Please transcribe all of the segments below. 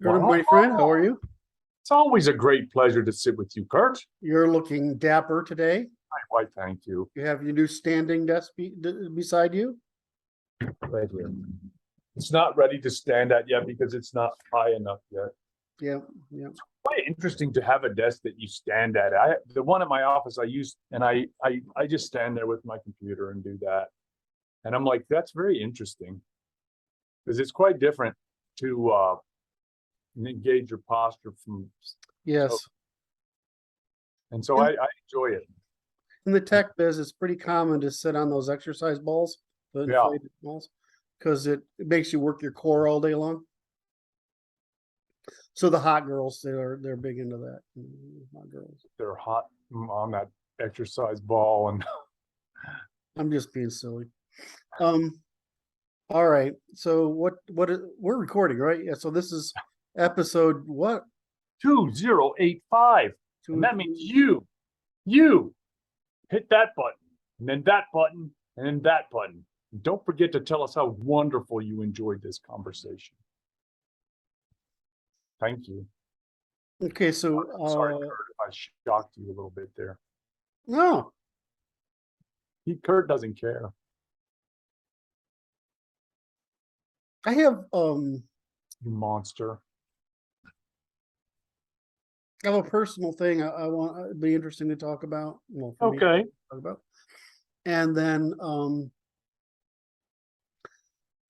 Good, my friend, how are you? It's always a great pleasure to sit with you, Kurt. You're looking dapper today. Why, thank you. You have your new standing desk beside you? Right here. It's not ready to stand at yet because it's not high enough yet. Yeah, yeah. Quite interesting to have a desk that you stand at. The one at my office I use, and I just stand there with my computer and do that. And I'm like, that's very interesting because it's quite different to engage your posture from. Yes. And so I enjoy it. In the tech biz, it's pretty common to sit on those exercise balls, the inflated balls, because it makes you work your core all day long. So the hot girls, they're big into that. Hot girls. They're hot on that exercise ball, and I'm just being silly. All right. So we're recording, right? Yeah. So this is episode what? 2085. And that means you hit that button, and then that button, and then that button. And don't forget to tell us how wonderful you enjoyed this conversation. Thank you. Okay, so sorry, Kurt, if I shocked you a little bit there. No. Kurt doesn't care. I have You monster. I have a personal thing I want it'd be interesting to talk about. Well, for me to Okay. talk about. And then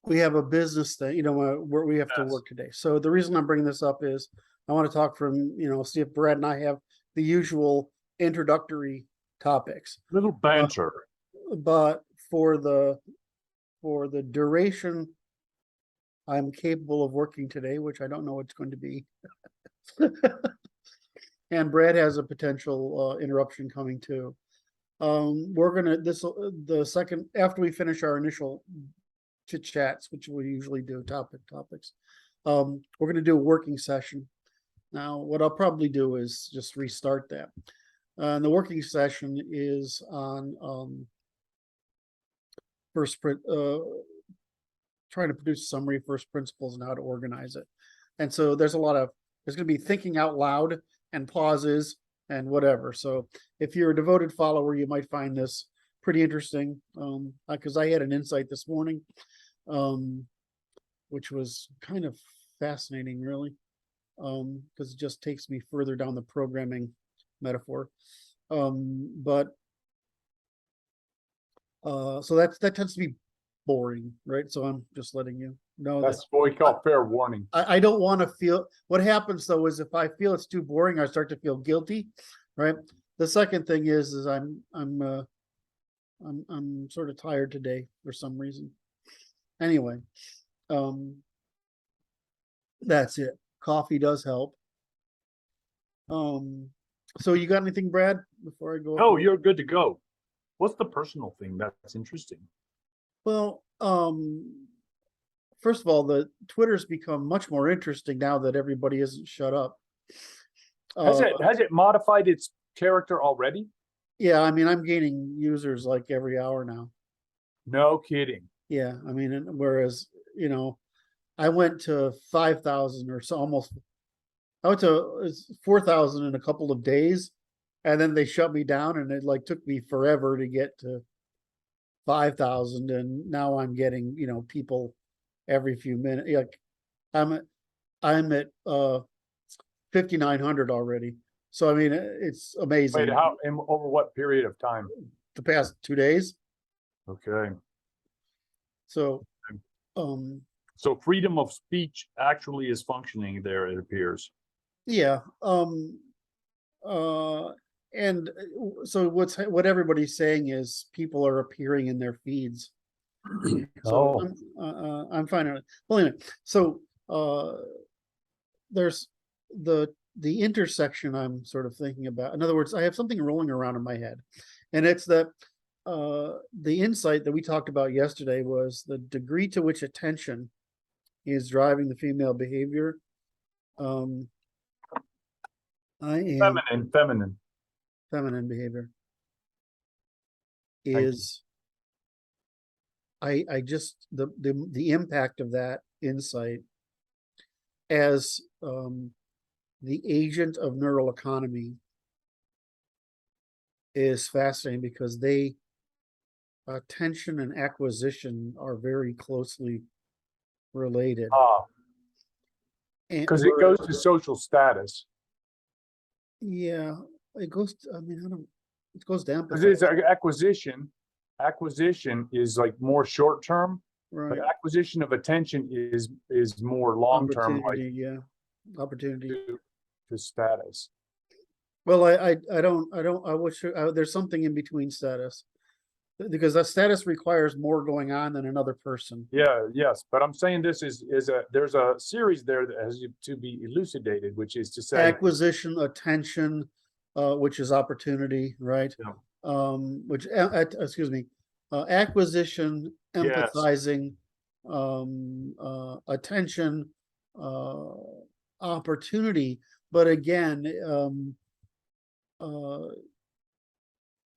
we have a business thing, where we have to work today. So the reason I'm bringing this up is I want to talk from, see if Brad and I have the usual introductory topics. Little banter. But for the duration I'm capable of working today, which I don't know what's going to be. And Brad has a potential interruption coming too. We're gonna the second after we finish our initial chit chats, which we usually do, topics. We're gonna do a working session. Now, what I'll probably do is just restart that. And the working session is on trying to produce a summary of first principles and how to organize it. And so there's going to be thinking out loud and pauses and whatever. So if you're a devoted follower, you might find this pretty interesting. Because I had an insight this morning, which was kind of fascinating, really. Because it just takes me further down the programming metaphor. So that tends to be boring, right? So I'm just letting you know that's what we call fair warning. I don't want to feel. What happens though is if I feel it's too boring, I start to feel guilty, right? The second thing is I'm sort of tired today for some reason. Anyway, that's it. Coffee does help. So you got anything, Brad? Before I go? No, you're good to go. What's the personal thing that's interesting? Well, first of all, the Twitter's become much more interesting now that everybody isn't shut up. Has it modified its character already? Yeah, I mean, I'm gaining users like every hour now. No kidding. Yeah, I mean, whereas I went to 5,000 or so, almost. I went to 4,000 in a couple of days, and then they shut me down, and it took me forever to get to 5,000, and now I'm getting people every few minutes. I'm at 5,900 already. So I mean, it's amazing. Wait, over what period of time? The past 2 days. Okay. So so freedom of speech actually is functioning there, it appears. Yeah. And so what everybody's saying is people are appearing in their feeds. So I'm fine. Well, anyway, so there's the intersection I'm sort of thinking about. In other words, I have something rolling around in my head, and it's that the insight that we talked about yesterday was the degree to which attention is driving the female behavior. Feminine behavior is I just the impact of that insight as the agent of neural economy is fascinating because attention and acquisition are very closely related. Because it goes to social status. Yeah, it goes. I mean, it goes to Because empathy, it's acquisition. Acquisition is like more short term. right? But acquisition of attention is more long term, like Opportunity, yeah, opportunity. to status. Well, I wish there's something in between status, because that status requires more going on than another person. Yeah, yes, but I'm saying this is there's a series there that has to be elucidated, which is to say Acquisition, attention, which is opportunity, right? Yeah. Excuse me, acquisition, Yes. empathizing, attention, opportunity. But again,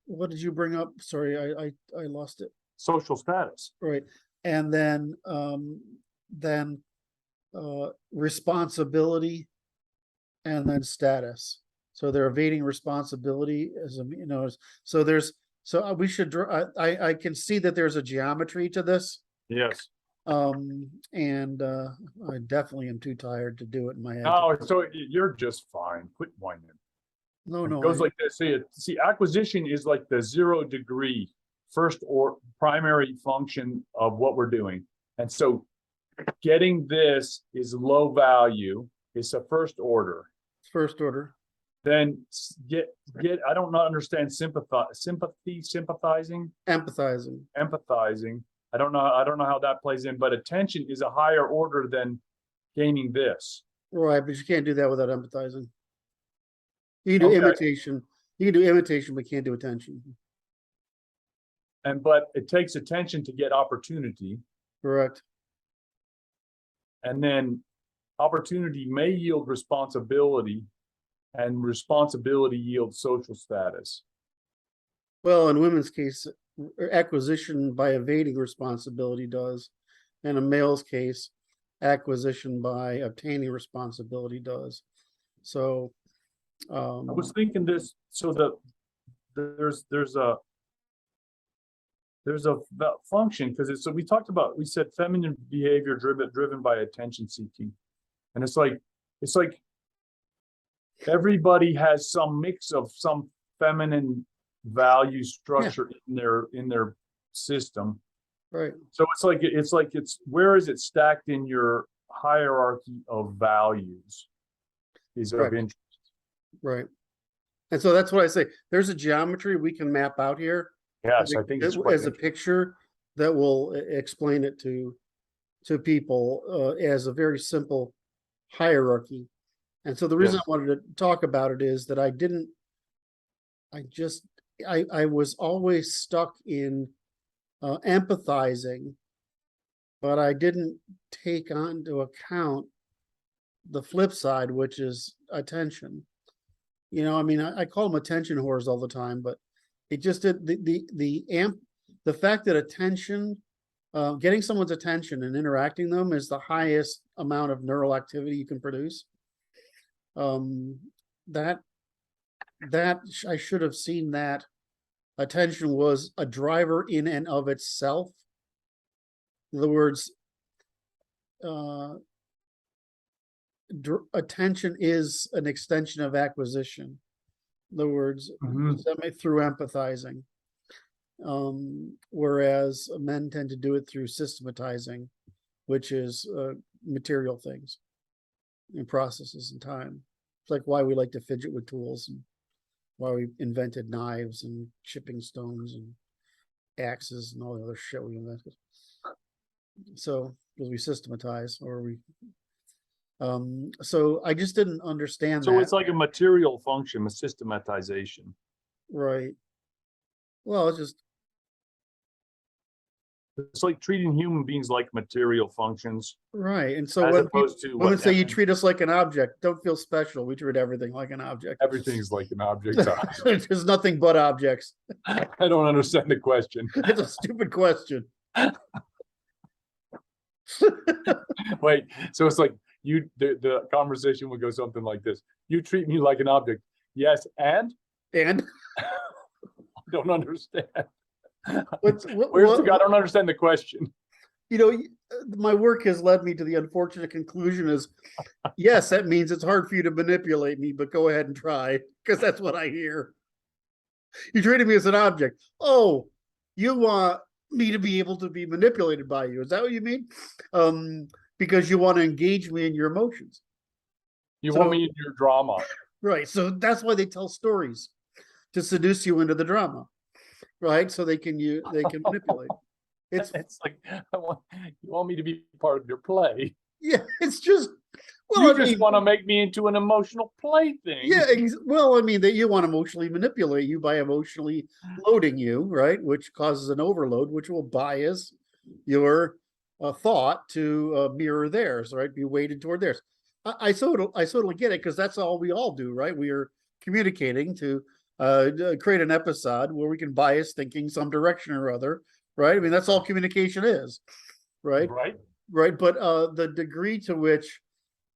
what did you bring up? Sorry, I lost it. social status. Right. And then responsibility, and then status. So they're evading responsibility as so we should draw. I can see that there's a geometry to this. Yes. And I definitely am too tired to do it in my head. Oh, so you're just fine. Quit whining. No, It goes like this. See, acquisition is like the 0 degree first or primary function of what we're doing. And so getting this is low value. It's a first order. First order. Then I don't understand sympathizing, empathizing. I don't know how that plays in, but attention is a higher order than gaining this. Right, but you can't do that without empathizing. You can do imitation. You can do imitation, but can't do attention. But it takes attention to get opportunity. Correct. And then opportunity may yield responsibility, and responsibility yields social status. Well, in women's case, acquisition by evading responsibility does. In a male's case, acquisition by obtaining responsibility does. So I was thinking this, so that there's a function, because so we said feminine behavior driven by attention seeking, and it's like everybody has some mix of some feminine value structure in their system, right? So it's where is it stacked in your hierarchy of values is of interest, right? And so that's what I say. There's a geometry we can map out here. Yes, I think it's as a picture that will explain it to people as a very simple hierarchy. And so the reason I wanted to talk about it is that I was always stuck in empathizing, but I didn't take into account the flip side, which is attention. I mean, I call them attention whores all the time, but it just did the fact that attention, getting someone's attention and interacting them is the highest amount of neural activity you can produce. That I should have seen that attention was a driver in and of itself. In other words, attention is an extension of acquisition. In other words, through empathizing, whereas men tend to do it through systematizing, which is material things and processes and time. It's like why we like to fidget with tools, and why we invented knives and chipping stones and axes and all the other shit we invented. So because we systematize, or we so I just didn't understand that. So it's like a material function, a systematization. Right. Well, it's like treating human beings like material functions. Right. And so as opposed to women say you treat us like an object, don't feel special. We treat everything like an object. Everything's like an object. There's nothing but objects. I don't understand the question. It's a stupid question. Wait, so it's like the conversation would go something like this. You treat me like an object. Yes, and And I don't understand. what's I don't understand the question. you know, my work has led me to the unfortunate conclusion is, yes, that means it's hard for you to manipulate me, but go ahead and try, because that's what I hear. You treated me as an object. Oh, you want me to be able to be manipulated by you. Is that what you mean? Because you want to engage me in your emotions. You want me in your drama. Right. So that's why they tell stories, to seduce you into the drama. Right. So they can manipulate. It's like, you want me to be part of your play. Yeah, it's just, well, you just want to make me into an emotional plaything. Yeah, well, I mean, that you want to emotionally manipulate you by emotionally loading you, right? Which causes an overload, which will bias your thought to mirror theirs, right? Be weighted toward theirs. I totally get it, because that's all we all do, right? We are communicating to create an episode where we can bias thinking some direction or other, right? I mean, that's all communication is, right? Right. But the degree to which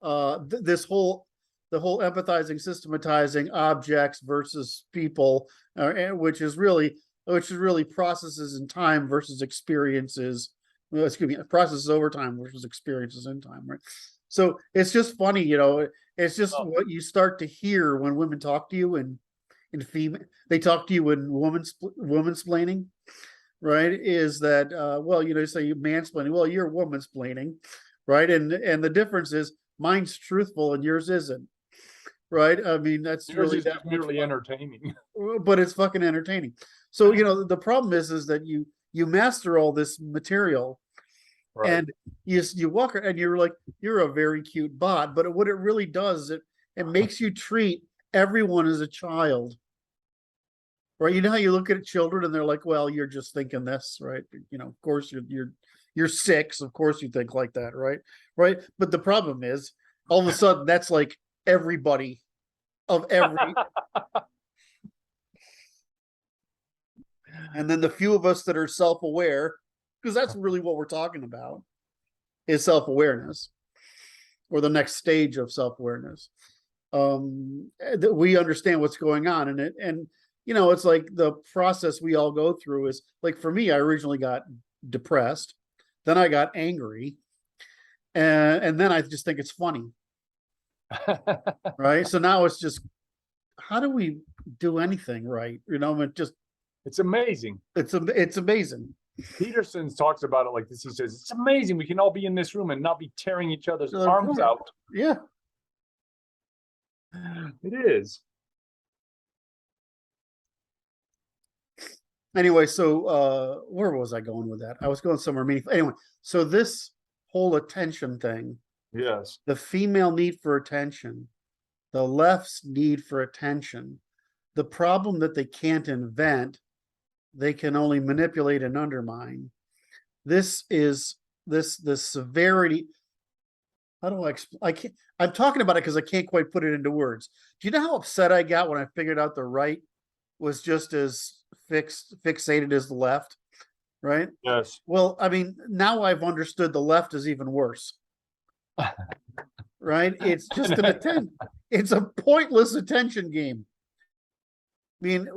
the whole empathizing, systematizing objects versus people, which is really processes in time versus experiences. Well, excuse me, processes over time versus experiences in time, right? So it's just funny, it's just what you start to hear when women talk to you in female, they talk to you in womansplaining, right? Is that well, say you mansplaining, well, you're womansplaining, right? And the difference is mine's truthful and yours isn't, right? I mean, that's yours really is just merely entertaining, but it's fucking entertaining. So the problem is that you master all this material, right? And you walk and you're like, you're a very cute bot, but what it really does, it makes you treat everyone as a child, right? You know how you look at children and they're like, well, you're just thinking this, right? Of course you're 6, of course you think like that, right? But the problem is, all of a sudden, that's like everybody of every and then the few of us that are self-aware, because that's really what we're talking about, is self-awareness, or the next stage of self-awareness. That we understand what's going on, and it's like the process we all go through is like, for me, I originally got depressed, then I got angry, and then I just think it's funny. Right. So now it's just, how do we do anything right? It's amazing. It's amazing. Peterson talks about it like this. He says, it's amazing we can all be in this room and not be tearing each other's arms out. Yeah. It is. Anyway, so where was I going with that? I was going somewhere meaningful. Anyway, so this whole attention thing. Yes. The female need for attention, the left's need for attention. The problem that they can't invent, they can only manipulate and undermine. This is this severity. How do I explain? I'm talking about it because I can't quite put it into words. Do you know how upset I got when I figured out the right was just as fixated as the left, right? Yes. Well, I mean, now I've understood the left is even worse. Right? It's just it's a pointless attention game. I mean,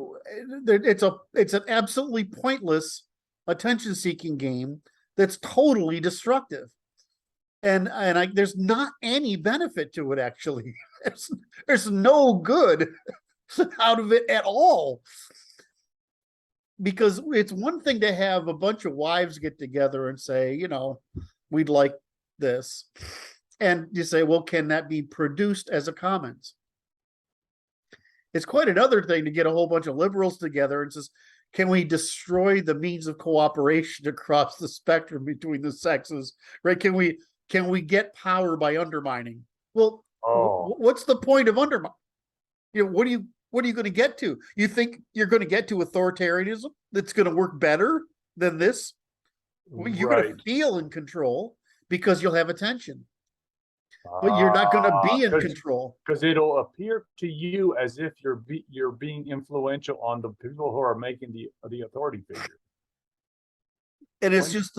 it's an absolutely pointless attention-seeking game that's totally destructive. And there's not any benefit to it, actually. There's no good out of it at all. Because it's one thing to have a bunch of wives get together and say, we'd like this. And you say, well, can that be produced as a commons? It's quite another thing to get a whole bunch of liberals together and says, can we destroy the means of cooperation across the spectrum between the sexes? Right? Can we get power by undermining? Well, what's the point of undermining? What are you going to get to? You think you're going to get to authoritarianism that's going to work better than this? Well, you're going to feel in control because you'll have attention. But you're not going to be in control, because it'll appear to you as if you're being influential on the people who are making the authority figure. And it's just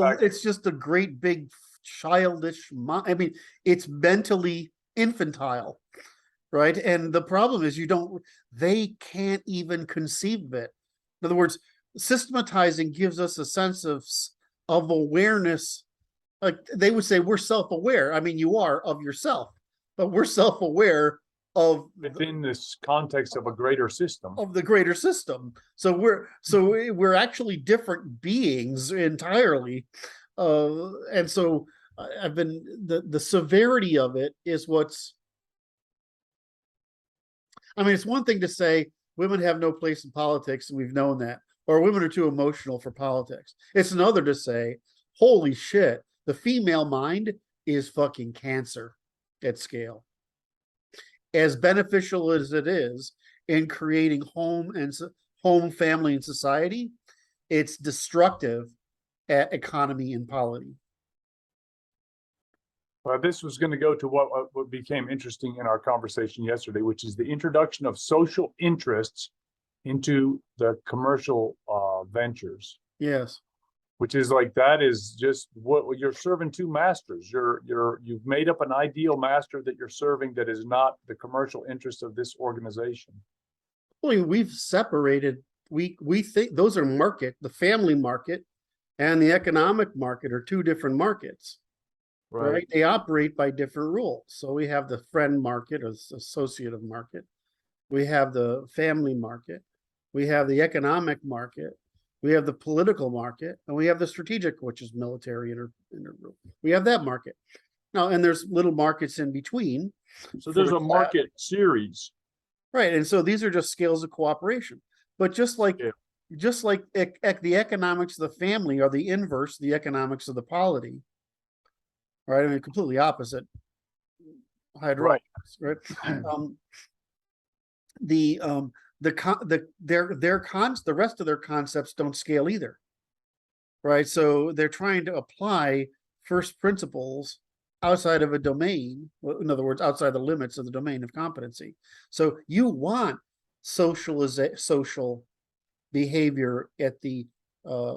a great big childish. I mean, it's mentally infantile, right? And the problem is they can't even conceive of it. In other words, systematizing gives us a sense of awareness. Like they would say, we're self-aware. I mean, you are of yourself, but we're self-aware of within this context of a greater system. Of the greater system. So we're actually different beings entirely. And so I've been the severity of it is what's, I mean, it's one thing to say women have no place in politics, and we've known that, or women are too emotional for politics. It's another to say, holy shit, the female mind is fucking cancer at scale. As beneficial as it is in creating home, family, and society, it's destructive at economy and polity. This was going to go to what became interesting in our conversation yesterday, which is the introduction of social interests into the commercial ventures. Yes. Which is like, that is just what you're serving two masters. You've made up an ideal master that you're serving that is not the commercial interest of this organization. Well, we've separated. We think those are the family market and the economic market are two different markets. Right? They operate by different rules. So we have the friend market or associative market. We have the family market. We have the economic market. We have the political market, and we have the strategic, which is military we have that market. Now, and there's little markets in between. So there's a market series. Right. And so these are just scales of cooperation. But just like the economics of the family are the inverse, the economics of the polity. Right. I mean, completely opposite hydraulics, right? The rest of their concepts don't scale either, right? So they're trying to apply first principles outside of a domain, in other words, outside the limits of the domain of competency. So you want social behavior at the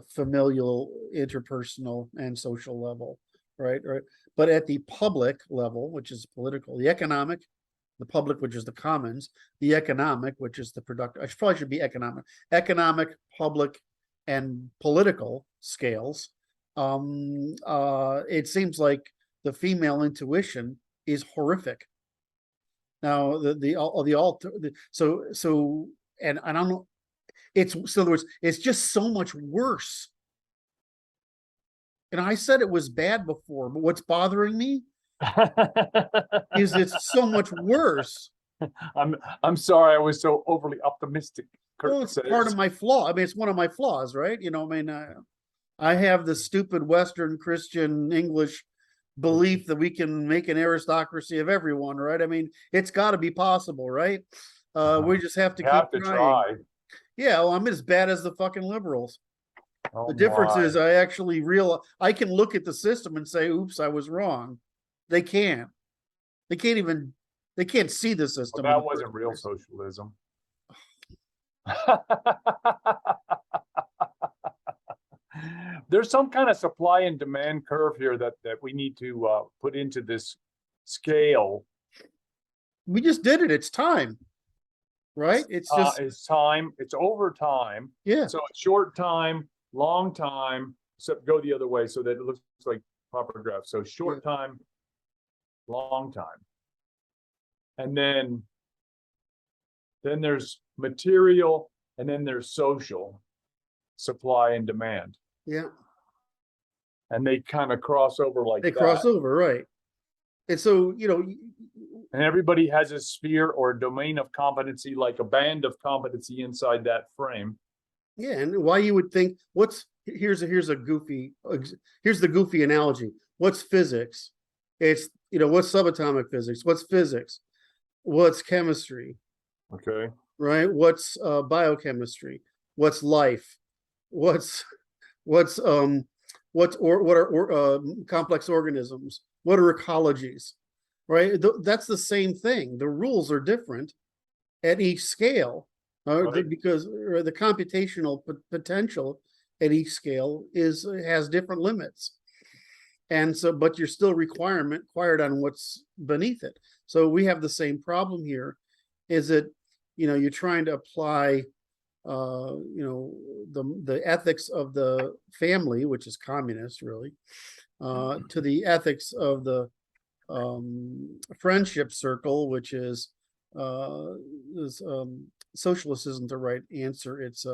familial, interpersonal, and social level, right? But at the public level, which is political, the economic, the public, which is the commons, the economic, which is the productive, I probably should be economic, public, and political scales. It seems like the female intuition is horrific. Now, and I don't know, so in other words, it's just so much worse. And I said it was bad before, but what's bothering me is it's so much worse. I'm sorry I was so overly optimistic. Well, it's part of my flaw. I mean, it's one of my flaws, right? You know, I mean, I have the stupid Western Christian English belief that we can make an aristocracy of everyone, right? I mean, it's got to be possible, right? We just have to keep trying. Yeah, well, I'm as bad as the fucking liberals. The difference is I actually I can look at the system and say, oops, I was wrong. They can't. They can't see the system. Well, that wasn't real socialism. There's some kind of supply and demand curve here that we need to put into this scale. We just did it. It's time. Right? It's time. It's over time. Yeah. So it's short time, long time, except go the other way so that it looks like proper graph. So short time, long time. And then there's material, and then there's social, supply and demand. Yeah. And they kind of cross over like that. They cross over, right. And so, you know, and everybody has a sphere or a domain of competency, like a band of competency inside that frame. Yeah, and why you would think here's the goofy analogy. What's physics? It's, you know, what's subatomic physics? What's physics? What's chemistry? Okay. Right? What's biochemistry? What's life? What are complex organisms? What are ecologies? Right? That's the same thing. The rules are different at each scale, because the computational potential at each scale has different limits. And so, but you're still required on what's beneath it. So we have the same problem here, is that, you're trying to apply, the ethics of the family, which is communist really, to the ethics of the friendship circle, which is socialist isn't the right answer. It's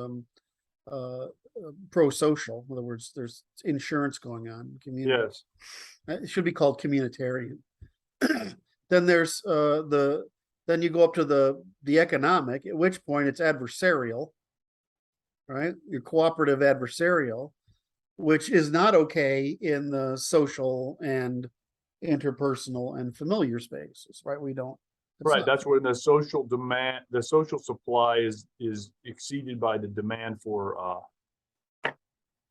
pro-social. In other words, there's insurance going on. Yes. It should be called communitarian. Then there's then you go up to the economic, at which point it's adversarial, right? You're cooperative adversarial, which is not okay in the social and interpersonal and familiar spaces, right? We don't. Right, that's where the social demand, the social supply is exceeded by the demand for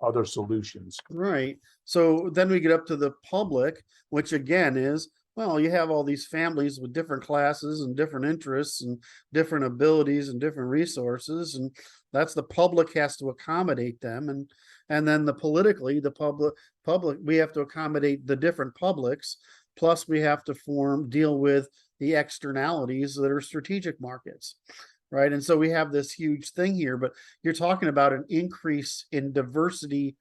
other solutions. Right. So then we get up to the public, which again is, well, you have all these families with different classes and different interests and different abilities and different resources, and that's the public has to accommodate them, and then the public we have to accommodate the different publics, plus we have to deal with the externalities that are strategic markets, right? And so we have this huge thing here, but you're talking about an increase in diversity.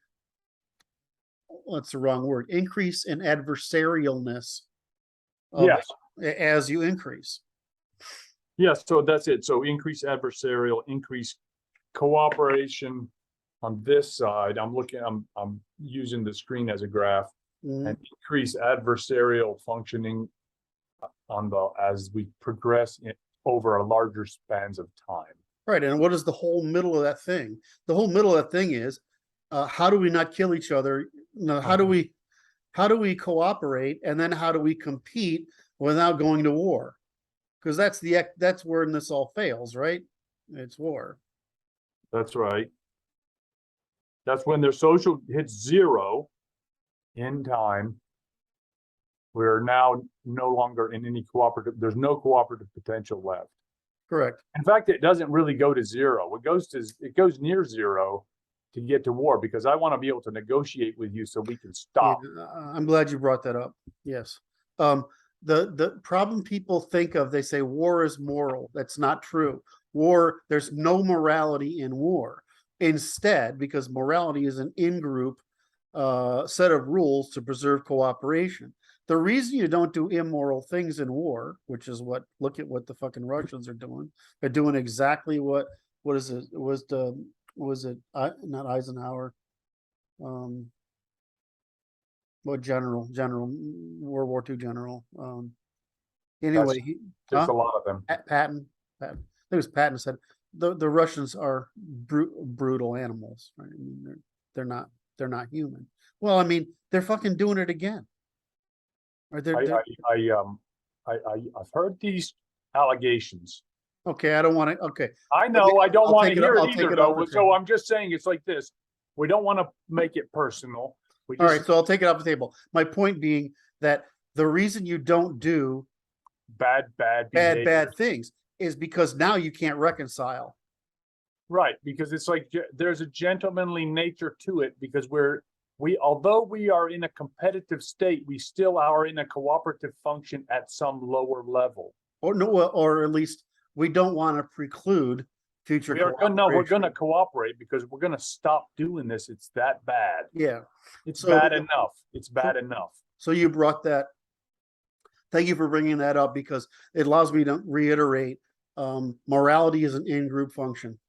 What's the wrong word? Increase in adversarialness. Yes. As you increase. Yes, so that's it. So increase adversarial, increase cooperation on this side. I'm using the screen as a graph, and increase adversarial functioning as we progress over a larger spans of time. Right. And what is the whole middle of that thing? The whole middle of that thing is, how do we not kill each other? How do we cooperate? And then how do we compete without going to war? Because that's where this all fails, right? It's war. That's right. That's when their social hits zero in time. We're now no longer in any cooperative, there's no cooperative potential left. Correct. In fact, it doesn't really go to zero. It goes near zero to get to war, because I want to be able to negotiate with you so we can stop. Yeah, I'm glad you brought that up. Yes. The problem people think of, they say war is moral. That's not true. War, there's no morality in war. Instead, because morality is an in-group set of rules to preserve cooperation. The reason you don't do immoral things in war, which is look at what the fucking Russians are doing. They're doing exactly what is it? Was it not Eisenhower? What general, World War II general. Anyway, there's a lot of them. Patton. I think it was Patton said the Russians are brutal animals, right? I mean, they're not human. Well, I mean, they're fucking doing it again. I've heard these allegations. Okay, I don't want to. Okay, I know I don't want to hear it either, though. So I'm just saying it's like this. We don't want to make it personal. All right, so I'll take it off the table. My point being that the reason you don't do bad things is because now you can't reconcile. Right, because it's like there's a gentlemanly nature to it, because although we are in a competitive state, we still are in a cooperative function at some lower level. Or at least we don't want to preclude future. We're going to cooperate because we're going to stop doing this. It's that bad. Yeah, it's bad enough. It's bad enough. So you brought that. Thank you for bringing that up, because it allows me to reiterate: morality is an in-group function.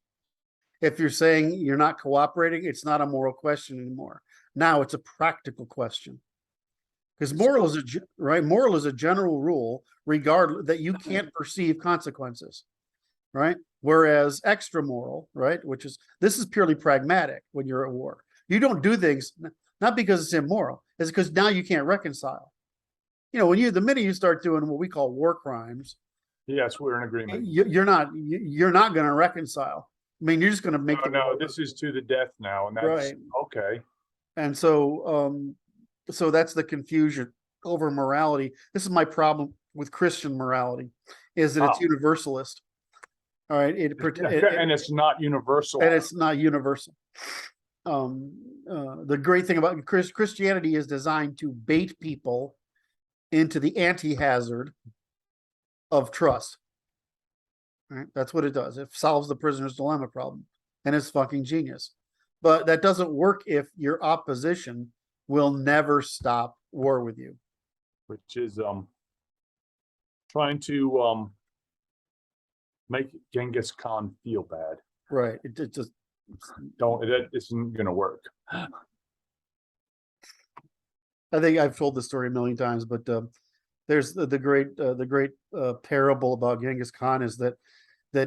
If you're saying you're not cooperating, it's not a moral question anymore. Now it's a practical question, because moral is a general rule, regardless that you can't perceive consequences, right? Whereas extra moral, right, this is purely pragmatic. When you're at war, you don't do things not because it's immoral, it's because now you can't reconcile. The minute you start doing what we call war crimes, yes, we're in agreement. You're not going to reconcile. I mean, you're just going to make. No, this is to the death now, and that's right. Okay. And so, so that's the confusion over morality. This is my problem with Christian morality, is that it's universalist. All right, and it's not universal. And it's not universal. the great thing about Christianity is designed to bait people into the anti-hazard of trust. Right? That's what it does. It solves the prisoner's dilemma problem, and it's fucking genius. But that doesn't work if your opposition will never stop war with you. Which is trying to make Genghis Khan feel bad. Right. It just It isn't gonna work. I think I've told this story a million times, but there's the great parable about Genghis Khan is that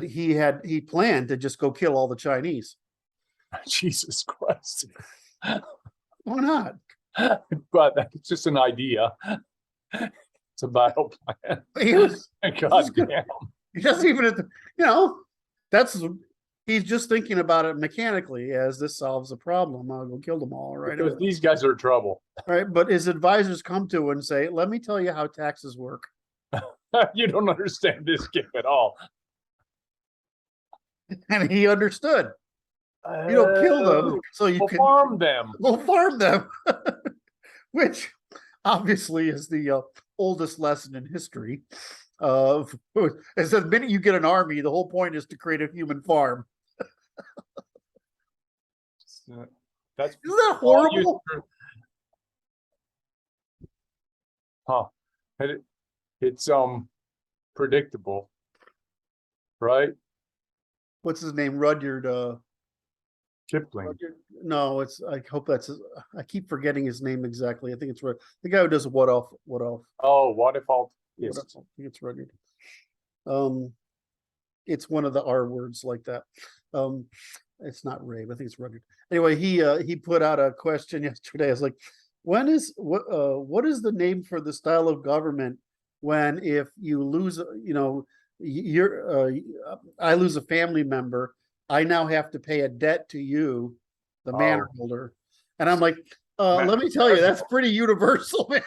he planned to just go kill all the Chinese. Jesus Christ. Why not? But that's just an idea. It's a battle plan. God damn. He doesn't even, he's just thinking about it mechanically as this solves a problem. I'll go kill them all, right? Because these guys are trouble. Right, but his advisors come to him and say, "Let me tell you how taxes work." You don't understand this game at all. And he understood. You don't kill them, so you can farm them. We'll farm them, which obviously is the oldest lesson in history. Is the minute you get an army, the whole point is to create a human farm. That's Isn't that horrible? Huh. It's predictable, right? What's his name? Rudyard. Kipling. Rudyard? No, it's. I hope that's. I keep forgetting his name exactly. I think it's the guy who does what off. Oh, what if all? Yes. I think it's Rudyard. It's one of the R words like that. It's not Ray, but I think it's Rudyard. Anyway, he put out a question yesterday. I was like, what is the name for the style of government when if you lose, I lose a family member, I now have to pay a debt to you, the manor holder. And I'm like, let me tell you, that's pretty universal, man.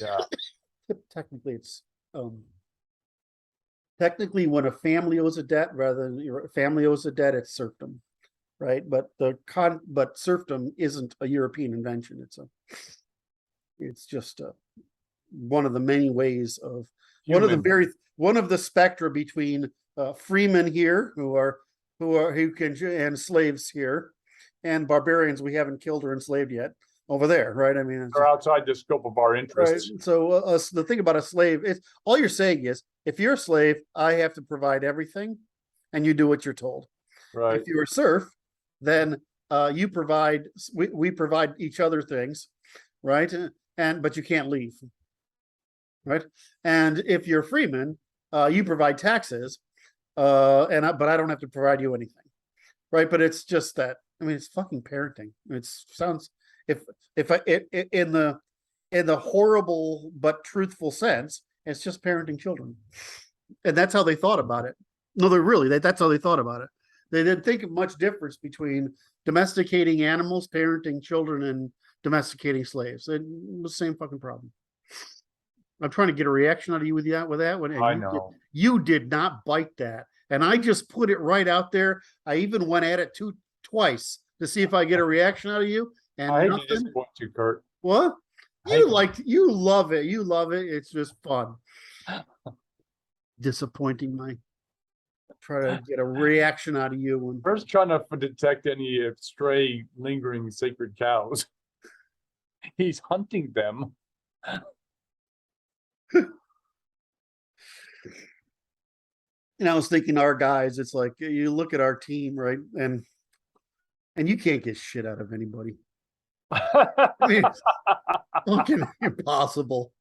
Yeah. Technically when a family owes a debt rather than your family owes a debt, it's serfdom, right? But serfdom isn't a European invention. It's just one of the many ways of one of the spectra between freemen here and slaves here, and barbarians we haven't killed or enslaved yet over there, right? I mean, they're outside the scope of our interests. Right? So the thing about a slave is all you're saying is if you're a slave, I have to provide everything, and you do what you're told. Right. If you're a serf, then you provide. We provide each other things, right? But you can't leave, right? And if you're a freeman, you provide taxes, but I don't have to provide you anything, right? But it's just that. I mean, it's fucking parenting. It sounds in the horrible but truthful sense, it's just parenting children, and that's how they thought about it. No, that's how they thought about it. They didn't think of much difference between domesticating animals, parenting children, and domesticating slaves. It was the same fucking problem. I'm trying to get a reaction out of you with that one. And I know you did not bite that, and I just put it right out there. I even went at it twice to see if I get a reaction out of you. And I nothing. disappoint you, Kurt. What? You love it. You love it. It's just fun. Disappointing. Try to get a reaction out of you. And first, trying to detect any stray, lingering sacred cows. He's hunting them. I was thinking our guys. It's like you look at our team, right, and you can't get shit out of anybody. I mean, it's fucking impossible.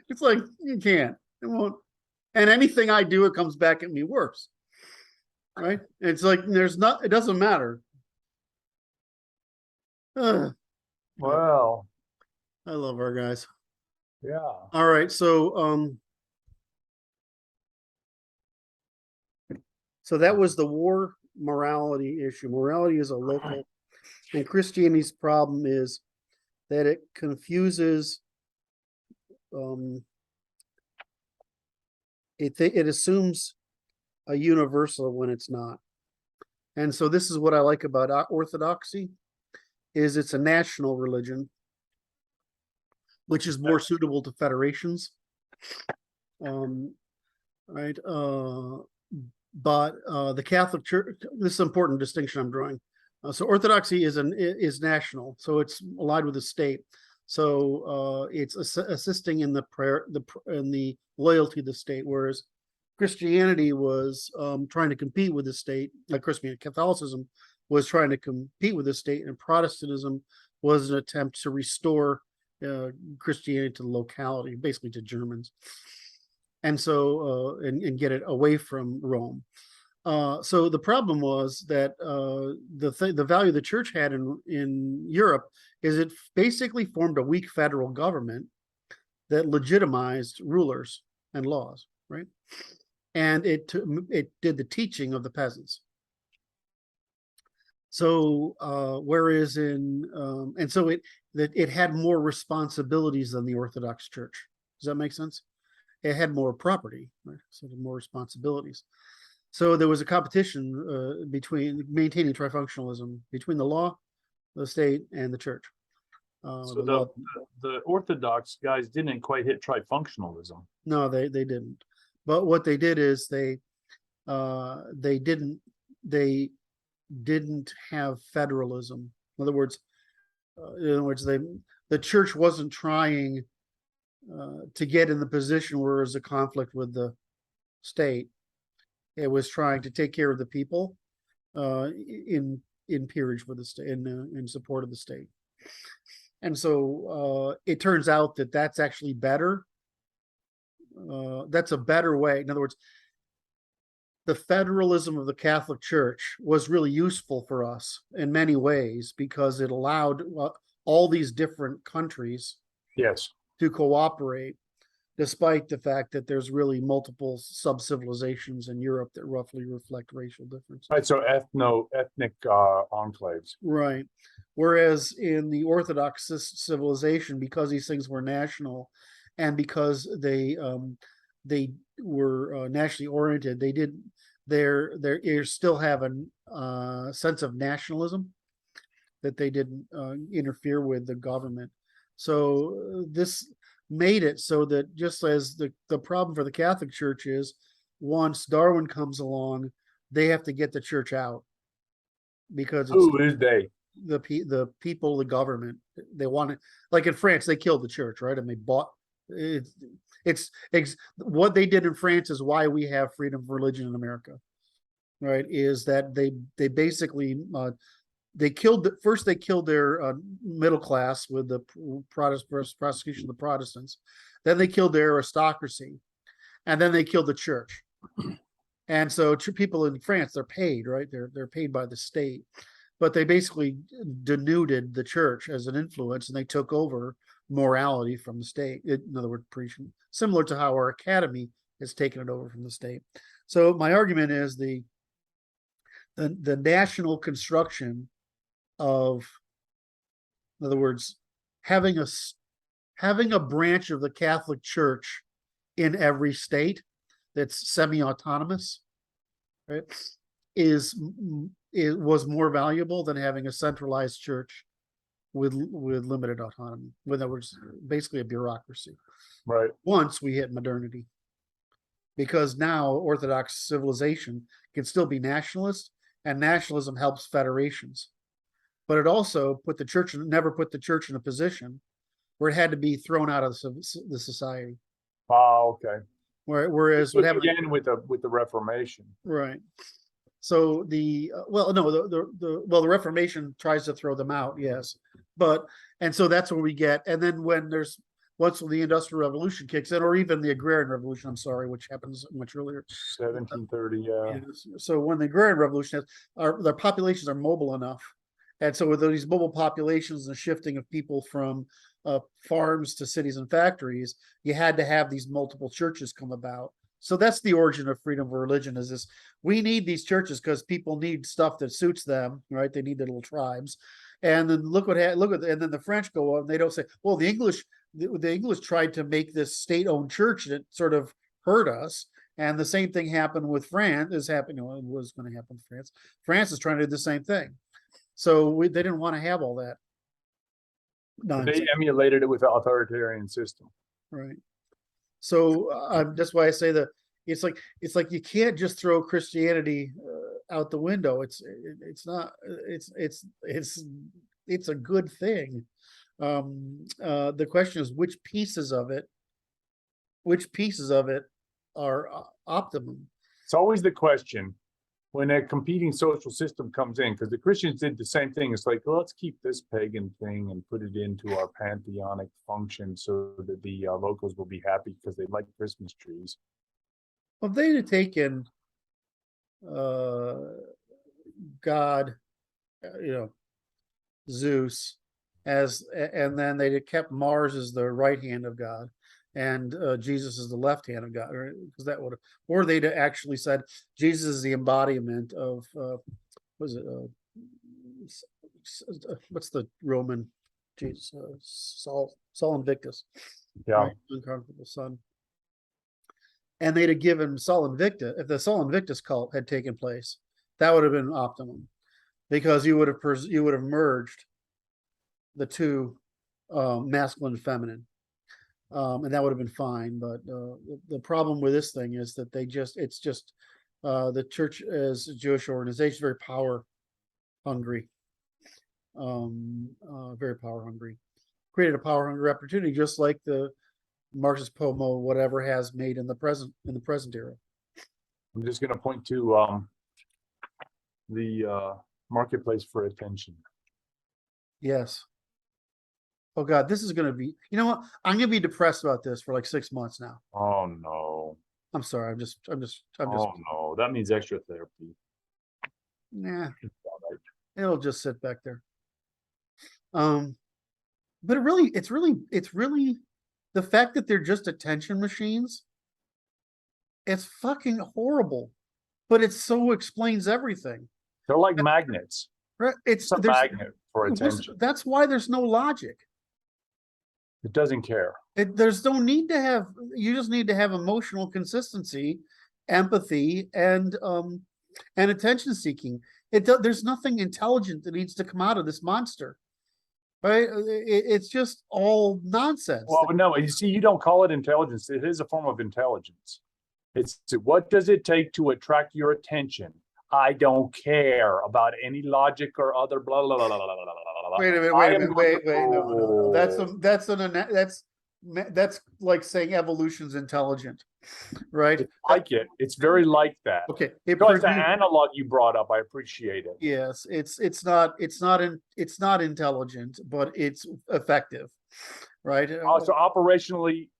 It's like you can't. It won't. And anything I do, it comes back at me worse. Right? It's like it doesn't matter. Well, I love our guys. Yeah. All right. So that was the war morality issue. Morality is a local, and Christianity's problem is that it confuses. It assumes a universal when it's not. And so this is what I like about Orthodoxy, is it's a national religion, which is more suitable to federations. Right. But the Catholic Church, this is an important distinction I'm drawing. So Orthodoxy is national, so it's allied with the state. So it's assisting in the prayer, in the loyalty to the state, whereas Christianity was trying to compete with the state. Like Catholicism was trying to compete with the state, and Protestantism was an attempt to restore Christianity to the locality, basically to Germans, and so and get it away from Rome. So the problem was that the value the church had in Europe is it basically formed a weak federal government that legitimized rulers and laws, right? And it did the teaching of the peasants. So whereas and so it had more responsibilities than the Orthodox Church. Does that make sense? It had more property, right? So more responsibilities. So there was a competition between maintaining trifunctionalism between the law, the state, and the church. So the Orthodox guys didn't quite hit trifunctionalism. No, they didn't. But what they did is they didn't have federalism. In other words, the church wasn't trying to get in the position where it was a conflict with the state. It was trying to take care of the people in peerage with the state, in support of the state. And so it turns out that that's actually better. That's a better way. In other words, the federalism of the Catholic Church was really useful for us in many ways because it allowed all these different countries to cooperate, despite the fact that there's really multiple sub-civilizations in Europe that roughly reflect racial differences. Right, so ethnic enclaves. Right. Whereas in the Orthodox civilization, because these things were national and because they were nationally oriented, they still have a sense of nationalism that they didn't interfere with the government. So this made it so that just as the problem for the Catholic Church is once Darwin comes along, they have to get the church out because who is they? The people, the government. They want it, like in France, they killed the church, right? And they bought it. It's what they did in France is why we have freedom of religion in America, right? Is that they basically they killed their middle class with the prosecution of the Protestants. Then they killed their aristocracy, and then they killed the church. And so people in France, they're paid, right? They're paid by the state, but they basically denuded the church as an influence, and they took over morality from the state. In other words, preaching, similar to how our academy has taken it over from the state. So my argument is the national construction of, in other words, having a branch of the Catholic Church in every state that's semi-autonomous, right, it was more valuable than having a centralized church with limited autonomy. In other words, basically a bureaucracy. Right. Once we hit modernity, because now Orthodox civilization can still be nationalist, and nationalism helps federations. But it also never put the church in a position where it had to be thrown out of the society. Oh, okay. Whereas what happened again with the Reformation, right? So the Reformation tries to throw them out, yes, and so that's where we get. And then once the Industrial Revolution kicks in, or even the Agrarian Revolution, I'm sorry, which happens much earlier, 1730. Yeah. So when the Agrarian Revolution their populations are mobile enough, and so with these mobile populations and the shifting of people from farms to cities and factories, you had to have these multiple churches come about. So that's the origin of freedom of religion. Is this? We need these churches because people need stuff that suits them, right? They need their little tribes. And then and then the French go on. They don't say, well, the English tried to make this state-owned church, and it sort of hurt us. And the same thing happened with France. Is happening. It was going to happen with France. France is trying to do the same thing. So they didn't want to have all that nonsense. They emulated it with the authoritarian system. Right. So that's why I say that it's like you can't just throw Christianity out the window. It's a good thing. The question is which pieces of it are optimum. It's always the question when a competing social system comes in, because the Christians did the same thing. It's like, well, let's keep this pagan thing and put it into our pantheonic function so that the locals will be happy because they like Christmas trees. Well, if they had taken God, Zeus, and then they kept Mars as the right hand of God, and Jesus is the left hand of God, because that would, or they'd actually said Jesus is the embodiment of what's the Roman Jesus, Sol Invictus, Yeah, right? Unconquerable Son. And they'd have given Sol Invictus, if the Sol Invictus cult had taken place, that would have been optimum, because you would have merged the two, masculine and feminine. And that would have been fine. But the problem with this thing is that the church as a Jewish organization is very power hungry. Very power hungry. Created a power hungry opportunity, just like the Marxist Pomo whatever has made in the present era. I'm just going to point to the marketplace for attention. Yes. Oh God, this is going to be, you know what? I'm going to be depressed about this for like 6 months now. Oh no. I'm sorry. I'm just, Oh no, that means extra therapy. nah, it'll just sit back there. But it's really the fact that they're just attention machines. It's fucking horrible, but it so explains everything. They're like magnets. Right? It's a magnet for attention. That's why there's no logic. It doesn't care. There's no need to have. You just need to have emotional consistency, empathy, and attention seeking. There's nothing intelligent that needs to come out of this monster, right? It's just all nonsense. Well, no, you see, you don't call it intelligence. It is a form of intelligence. It's what does it take to attract your attention? I don't care about any logic or other blah blah blah blah blah blah blah. Wait a minute. Wait. No. That's like saying evolution's intelligent, right? It's like it. It's very like that. Okay. Because the analog you brought up, I appreciate it. Yes, it's not intelligent, but it's effective, right? So operationally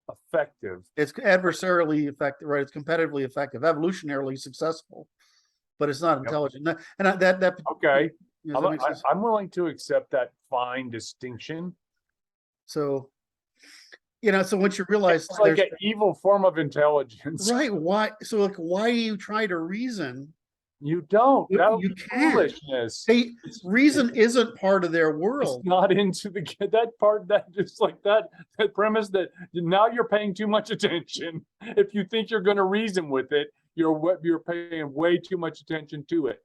effective. It's adversarially effective, right? It's competitively effective, evolutionarily successful, but it's not intelligent. And that okay. You know, I'm willing to accept that fine distinction. So, so once you realize it's like an evil form of intelligence, right? Why? So, like, why do you try to reason? You don't. You can't. Foolishness. Reason isn't part of their world. It's not into that part. That just like that premise that now you're paying too much attention. If you think you're going to reason with it, you're paying way too much attention to it.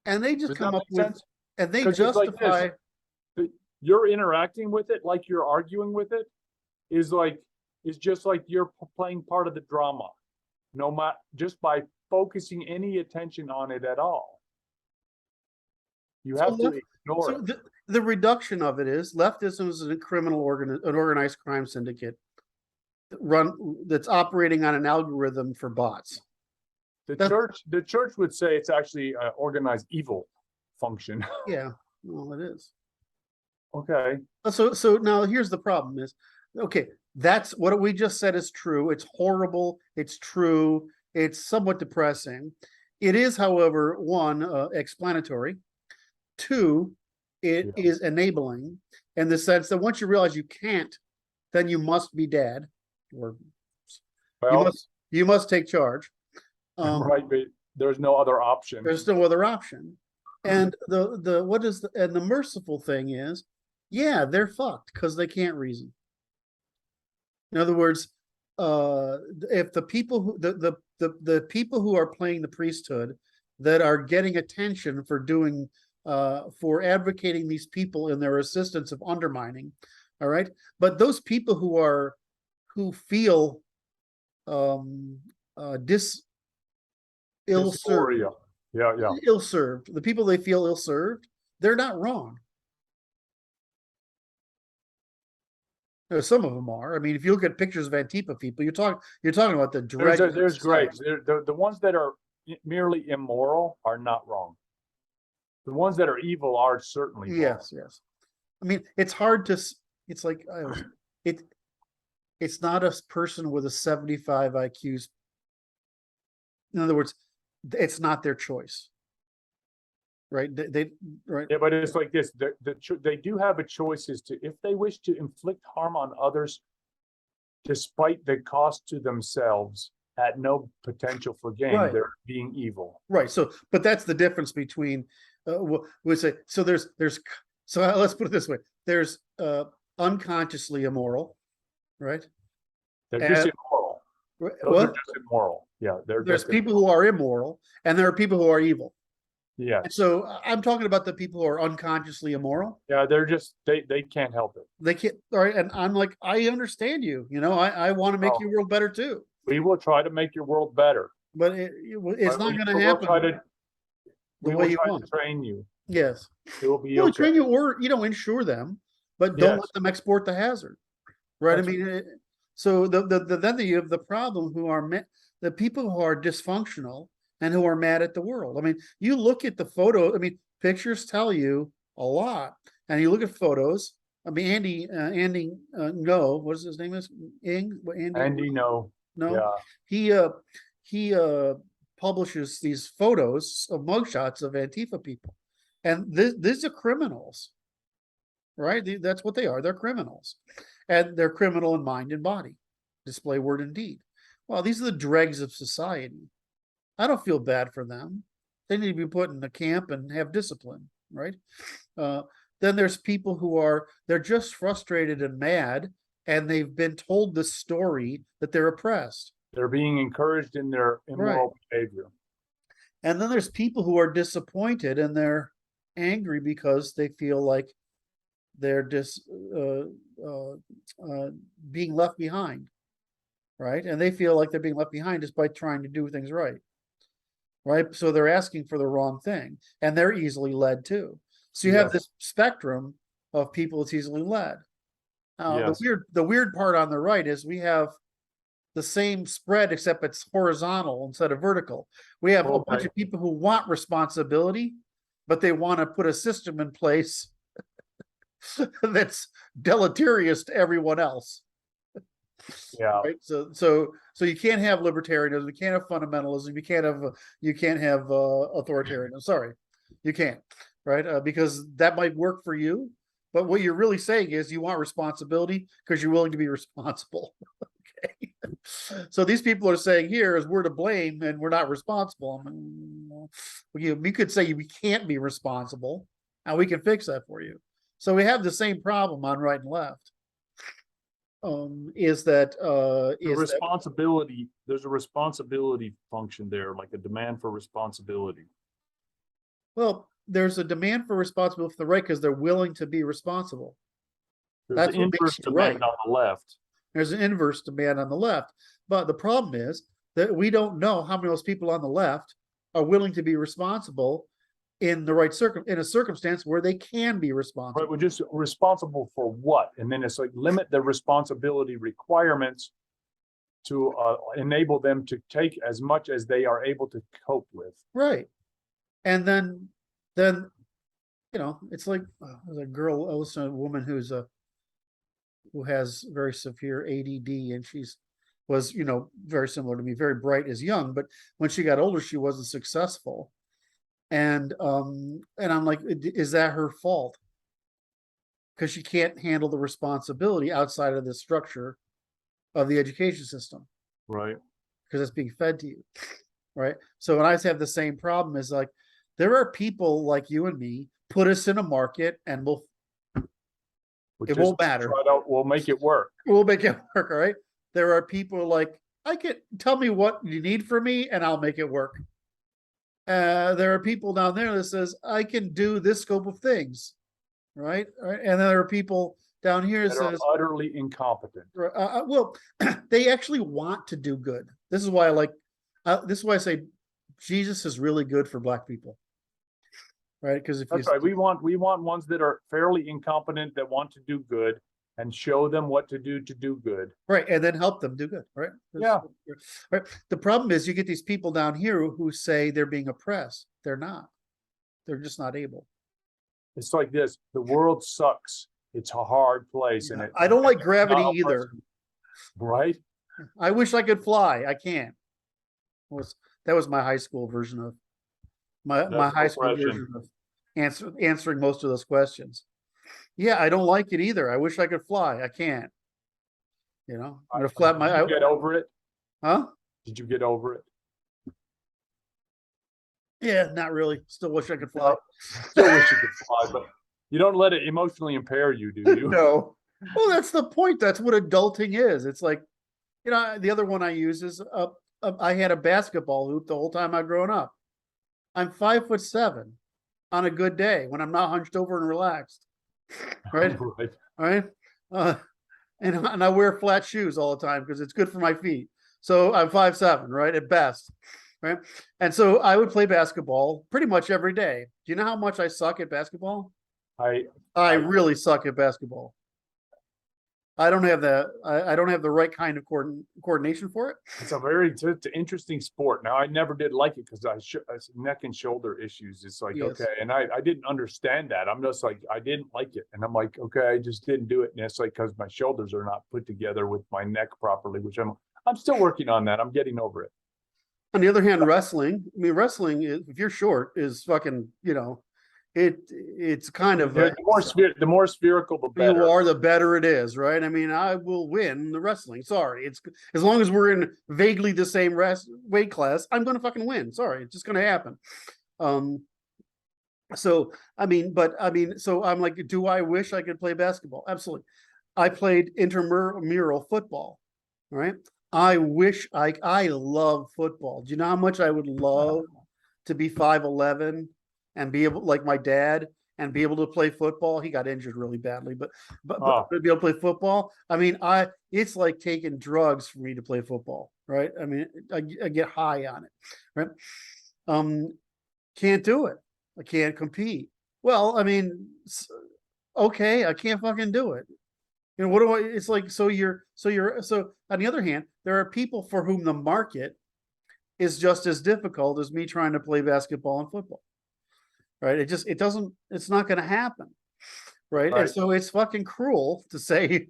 And they just come up with, and they justify. Like you're interacting with it like you're arguing with it is just like you're playing part of the drama. No matter just by focusing any attention on it at all. You have to ignore it. The reduction of it is leftism is an organized crime syndicate that's operating on an algorithm for bots. The church would say it's actually an organized evil function. Yeah, well, it is. Okay. So now here's the problem is, okay, that's what we just said is true. It's horrible. It's true. It's somewhat depressing. It is, however, one, explanatory. Two, it is enabling in the sense that once you realize you can't, then you must be dad, or you must take charge. Right, but there's no other option. There's no other option. And the merciful thing is, yeah, they're fucked because they can't reason. In other words, if the people who the people who are playing the priesthood that are getting attention for doing for advocating these people in their assistance of undermining, all right, but those people who feel ill-served, Dysphoria. Yeah. ill-served, the people they feel ill-served, they're not wrong. Some of them are. I mean, if you look at pictures of Antifa people, you're talking about the dregs of There's society. grades. The ones that are merely immoral are not wrong. The ones that are evil are certainly wrong. Yes. I mean, it's hard to. It's like it. It's not a person with a 75 IQs. In other words, it's not their choice, right? They right. Yeah, but it's like this. They do have a choice as to if they wish to inflict harm on others, despite the cost to themselves at no potential for gain. Right. They're being evil. Right. So, but that's the difference between. We say so. There's. So let's put it this way. There's unconsciously immoral, right? They're just immoral. Those are just immoral. Yeah, there's people who are immoral, and there are people who are evil. Yeah. So I'm talking about the people who are unconsciously immoral. Yeah, they're just they can't help it. They can't. All right, and I'm like, I understand you. You know, I want to make your world better too. We will try to make your world better, but it's not going to happen the way you want. To train you. Yes, it will be okay. Train you, or insure them, but don't let them export the hazard. Right? That's I mean, so then you have the problem who are the people who are dysfunctional and who are mad at the world. I mean, you look at the photo. I mean, pictures tell you a lot, and you look at photos. I mean, Andy, no, what is his name? Andy, no. Yeah. He publishes these photos of mugshots of Antifa people, and these are criminals, right? That's what they are. They're criminals, and they're criminal in mind and body, display, word, and deed. Well, these are the dregs of society. I don't feel bad for them. They need to be put in a camp and have discipline, right? Then there's people who they're just frustrated and mad, and they've been told this story that they're oppressed. They're being encouraged in their immoral behavior. And then there's people who are disappointed and they're angry because they feel like they're being left behind, right? And they feel like they're being left behind just by trying to do things right. Right. So they're asking for the wrong thing, and they're easily led too. So you have this spectrum of people that's easily led. The weird part on the right is we have the same spread, except it's horizontal instead of vertical. We have a bunch of people who want responsibility, but they want to put a system in place that's deleterious to everyone else. Yeah. Right. So you can't have libertarianism. You can't have fundamentalism. You can't have authoritarianism. Sorry, you can't. Right. Because that might work for you, but what you're really saying is you want responsibility because you're willing to be responsible. Okay. So these people are saying here is we're to blame and we're not responsible. We could say we can't be responsible, and we can fix that for you. So we have the same problem on right and left. There's a responsibility function there, like a demand for responsibility. Well, there's a demand for responsibility for the right because they're willing to be responsible. There's an inverse demand on the left. There's an inverse demand on the left. But the problem is that we don't know how many of those people on the left are willing to be responsible in the right in a circumstance where they can be responsible. Right, we're just responsible for what? And then it's like limit the responsibility requirements to enable them to take as much as they are able to cope with. Right. And then it's like there's a girl, a woman who has very severe ADD, and was very similar to me, very bright as young, but when she got older, she wasn't successful. And I'm like, is that her fault? Because she can't handle the responsibility outside of the structure of the education system. Right. Because it's being fed to you. Right. So when I have the same problem is like, there are people like you and me, put us in a market and it won't matter. We'll make it work. We'll make it work. All right. there are people like, I can tell me what you need from me and I'll make it work. There are people down there that says, I can do this scope of things, right? And there are people down here that That are says, utterly incompetent. well, they actually want to do good. This is why I like, this is why I say Jesus is really good for Black people, right? Because if That's you, right. We want ones that are fairly incompetent that want to do good and show them what to do good. right, and then help them do good, right? Yeah. Right. The problem is you get these people down here who say they're being oppressed. They're not. They're just not able. It's like this. The world sucks. It's a hard place, and I don't like it's gravity not a either. person, right? I wish I could fly. I can't. That was my high school version of my high school version of answering most of those questions. Yeah, I don't like it either. I wish I could fly. I can't. You know, I'm gonna flap my. Did you get over it? Huh? Did you get over it? Yeah, not really. Still wish I could fly. Still wish you could fly, but you don't let it emotionally impair you, do you? No. Well, that's the point. That's what adulting is. It's like, you know, the other one I use is I had a basketball hoop the whole time I've grown up. I'm 5'7" on a good day when I'm not hunched over and relaxed. Right. Right. All right. And I wear flat shoes all the time because it's good for my feet. So I'm 5'7", right? At best. Right. And so I would play basketball pretty much every day. Do you know how much I suck at basketball? I really suck at basketball. I don't have I don't have the right kind of coordination for it. It's it's an interesting sport. Now, I never did like it because I neck and shoulder issues. It's like, Yes. okay. And I didn't understand that. I'm just like, I didn't like it. And I'm like, okay, I just didn't do it. And it's like, because my shoulders are not put together with my neck properly, which I'm still working on that. I'm getting over it. On the other hand, wrestling, I mean, wrestling is, if you're short, is fucking, you know, it's kind of The more spherical, the better. you are, the better it is, right? I mean, I will win the wrestling. Sorry, it's as long as we're in vaguely the same weight class, I'm going to fucking win. Sorry, it's just going to happen. So so I'm like, do I wish I could play basketball? Absolutely. I played intramural football. Right. I love football. Do you know how much I would love to be 5'11" and be able, like my dad, and be able to play football? He got injured really badly, but to be able to play football, I mean, it's like taking drugs for me to play football, right? I mean, I get high on it, right? Can't do it. I can't compete. Well, I mean, okay, I can't fucking do it. You know, what do I, it's like, so on the other hand, there are people for whom the market is just as difficult as me trying to play basketball and football. Right. It's not going to happen. Right. And so it's fucking cruel to say,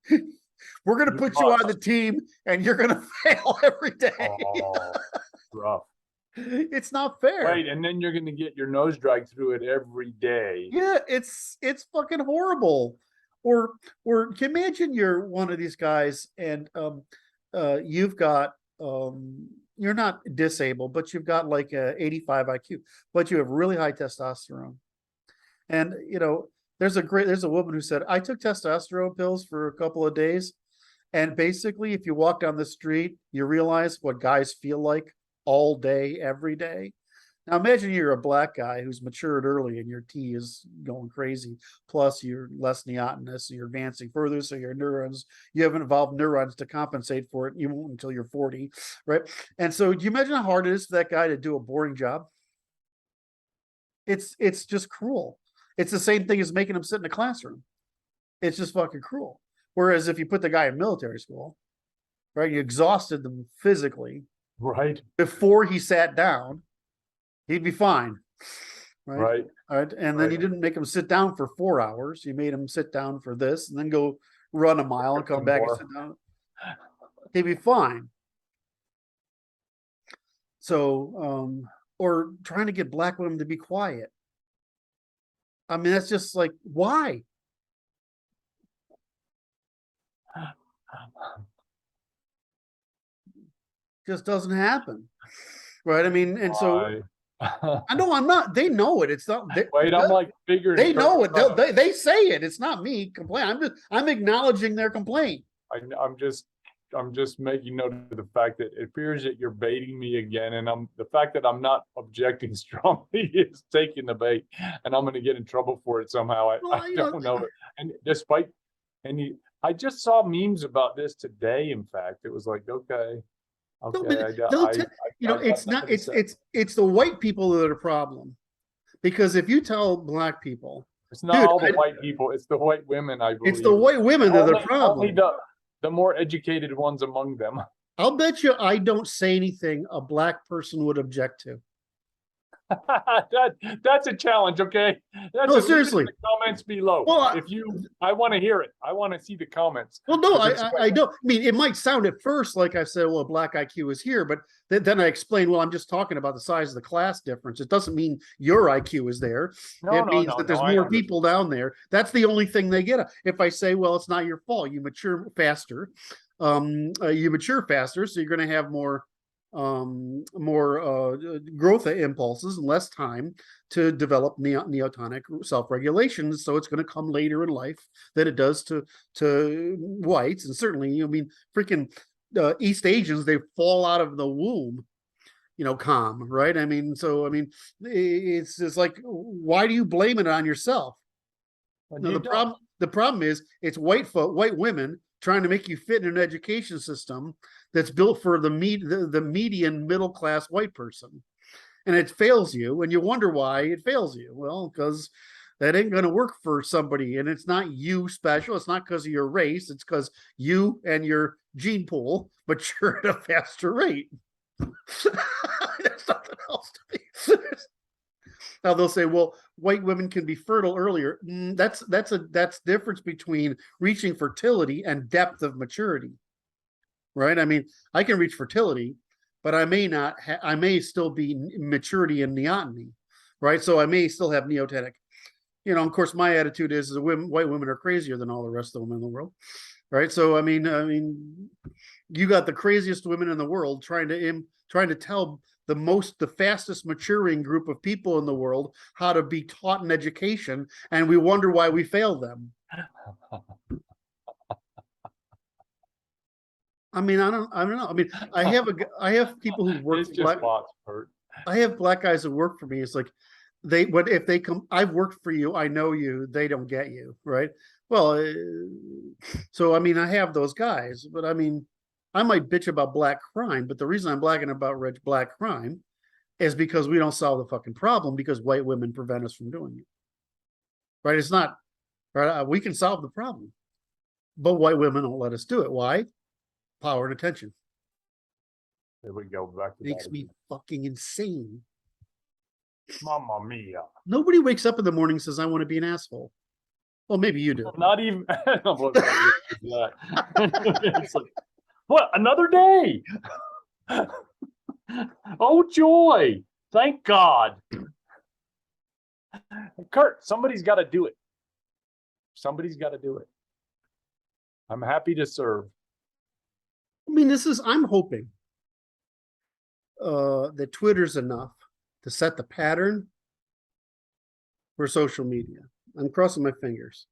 we're going to put you on the team and you're going to fail every day. Oh, rough. It's not fair. Right. And then you're going to get your nose dragged through it every day. Yeah. It's fucking horrible. Or can you imagine you're one of these guys and you've got you're not disabled, but you've got like a 85 IQ, but you have really high testosterone. And you know, there's a woman who said, I took testosterone pills for a couple of days, and basically if you walk down the street, you realize what guys feel like all day, every day. Now imagine you're a black guy who's matured early and your T is going crazy. Plus you're less neotenous, so you're advancing further. So your neurons, you haven't evolved neurons to compensate for it. You won't until you're 40, right? And so do you imagine how hard it is for that guy to do a boring job? It's just cruel. It's the same thing as making him sit in a classroom. It's just fucking cruel. Whereas if you put the guy in military school, right, you exhausted them physically, right, before he sat down, he'd be fine. Right. All right. And then you didn't make him sit down for 4 hours. You made him sit down for this and then go run a mile and come back and sit down. He'd be fine. So, or trying to get black women to be quiet. I mean, that's just like, why? Just doesn't happen. Right. I mean, and so I know I'm not, they know it. It's not, I'm like figuring. They know it. They say it. It's not me complaining. I'm acknowledging their complaint. I'm just making note of the fact that it appears that you're baiting me again, and the fact that I'm not objecting strongly is taking the bait, and I'm going to get in trouble for it somehow. I don't know. And despite I just saw memes about this today. In fact, it was like, okay, it's the white people that are the problem, because if you tell black people, it's not all the white people, it's the white women. I believe it's the white women that are the problem. Only the more educated ones among them. I'll bet you I don't say anything a black person would object to. That's a challenge, okay? No, seriously. The comments below. Well, I want to hear it. I want to see the comments. Well, no, I don't. I mean, it might sound at first like I said, well, black IQ is here, but then I explain, well, I'm just talking about the size of the class difference. It doesn't mean your IQ is there. It means that there's more people down there. That's the only thing they get. If I say, well, it's not your fault, you mature faster. So you're going to have more growth impulses and less time to develop neotonic self-regulation. So it's going to come later in life than it does to whites. And certainly, I mean, freaking East Asians, they fall out of the womb, calm, right? I mean, it's just like, why do you blame it on yourself? The problem is it's white women trying to make you fit in an education system that's built for the median middle class white person, and it fails you, and you wonder why it fails you. Well, because that ain't going to work for somebody, and it's not you special. It's not because of your race. It's because you and your gene pool mature at a faster rate. There's nothing else to be. Now they'll say, well, white women can be fertile earlier. That's difference between reaching fertility and depth of maturity, right? I mean, I can reach fertility, but I may not. I may still be maturity and neoteny, right? So I may still have neotenic. Of course, my attitude is white women are crazier than all the rest of the women in the world, right? So I mean, you got the craziest women in the world trying to tell the fastest maturing group of people in the world how to be taught in education, and we wonder why we fail them. I mean, I don't know. I mean, I have people who work. I have black guys who work for me. It's like if they come, I've worked for you, I know you, they don't get you, right? Well, so I mean, I have those guys, but I mean, I might bitch about black crime, but the reason I'm blagging about black crime is because we don't solve the fucking problem, because white women prevent us from doing it. Right? It's not right. We can solve the problem, but white women don't let us do it. Why? Power and attention. There we go. Back to makes me fucking insane. Mamma mia. Nobody wakes up in the morning and says, I want to be an asshole. Well, maybe you do. Not even. It's like, what? Another day. Oh, joy. Thank God. Kurt, somebody's got to do it. Somebody's got to do it. I'm happy to serve. I mean, I'm hoping that Twitter's enough to set the pattern for social media. I'm crossing my fingers.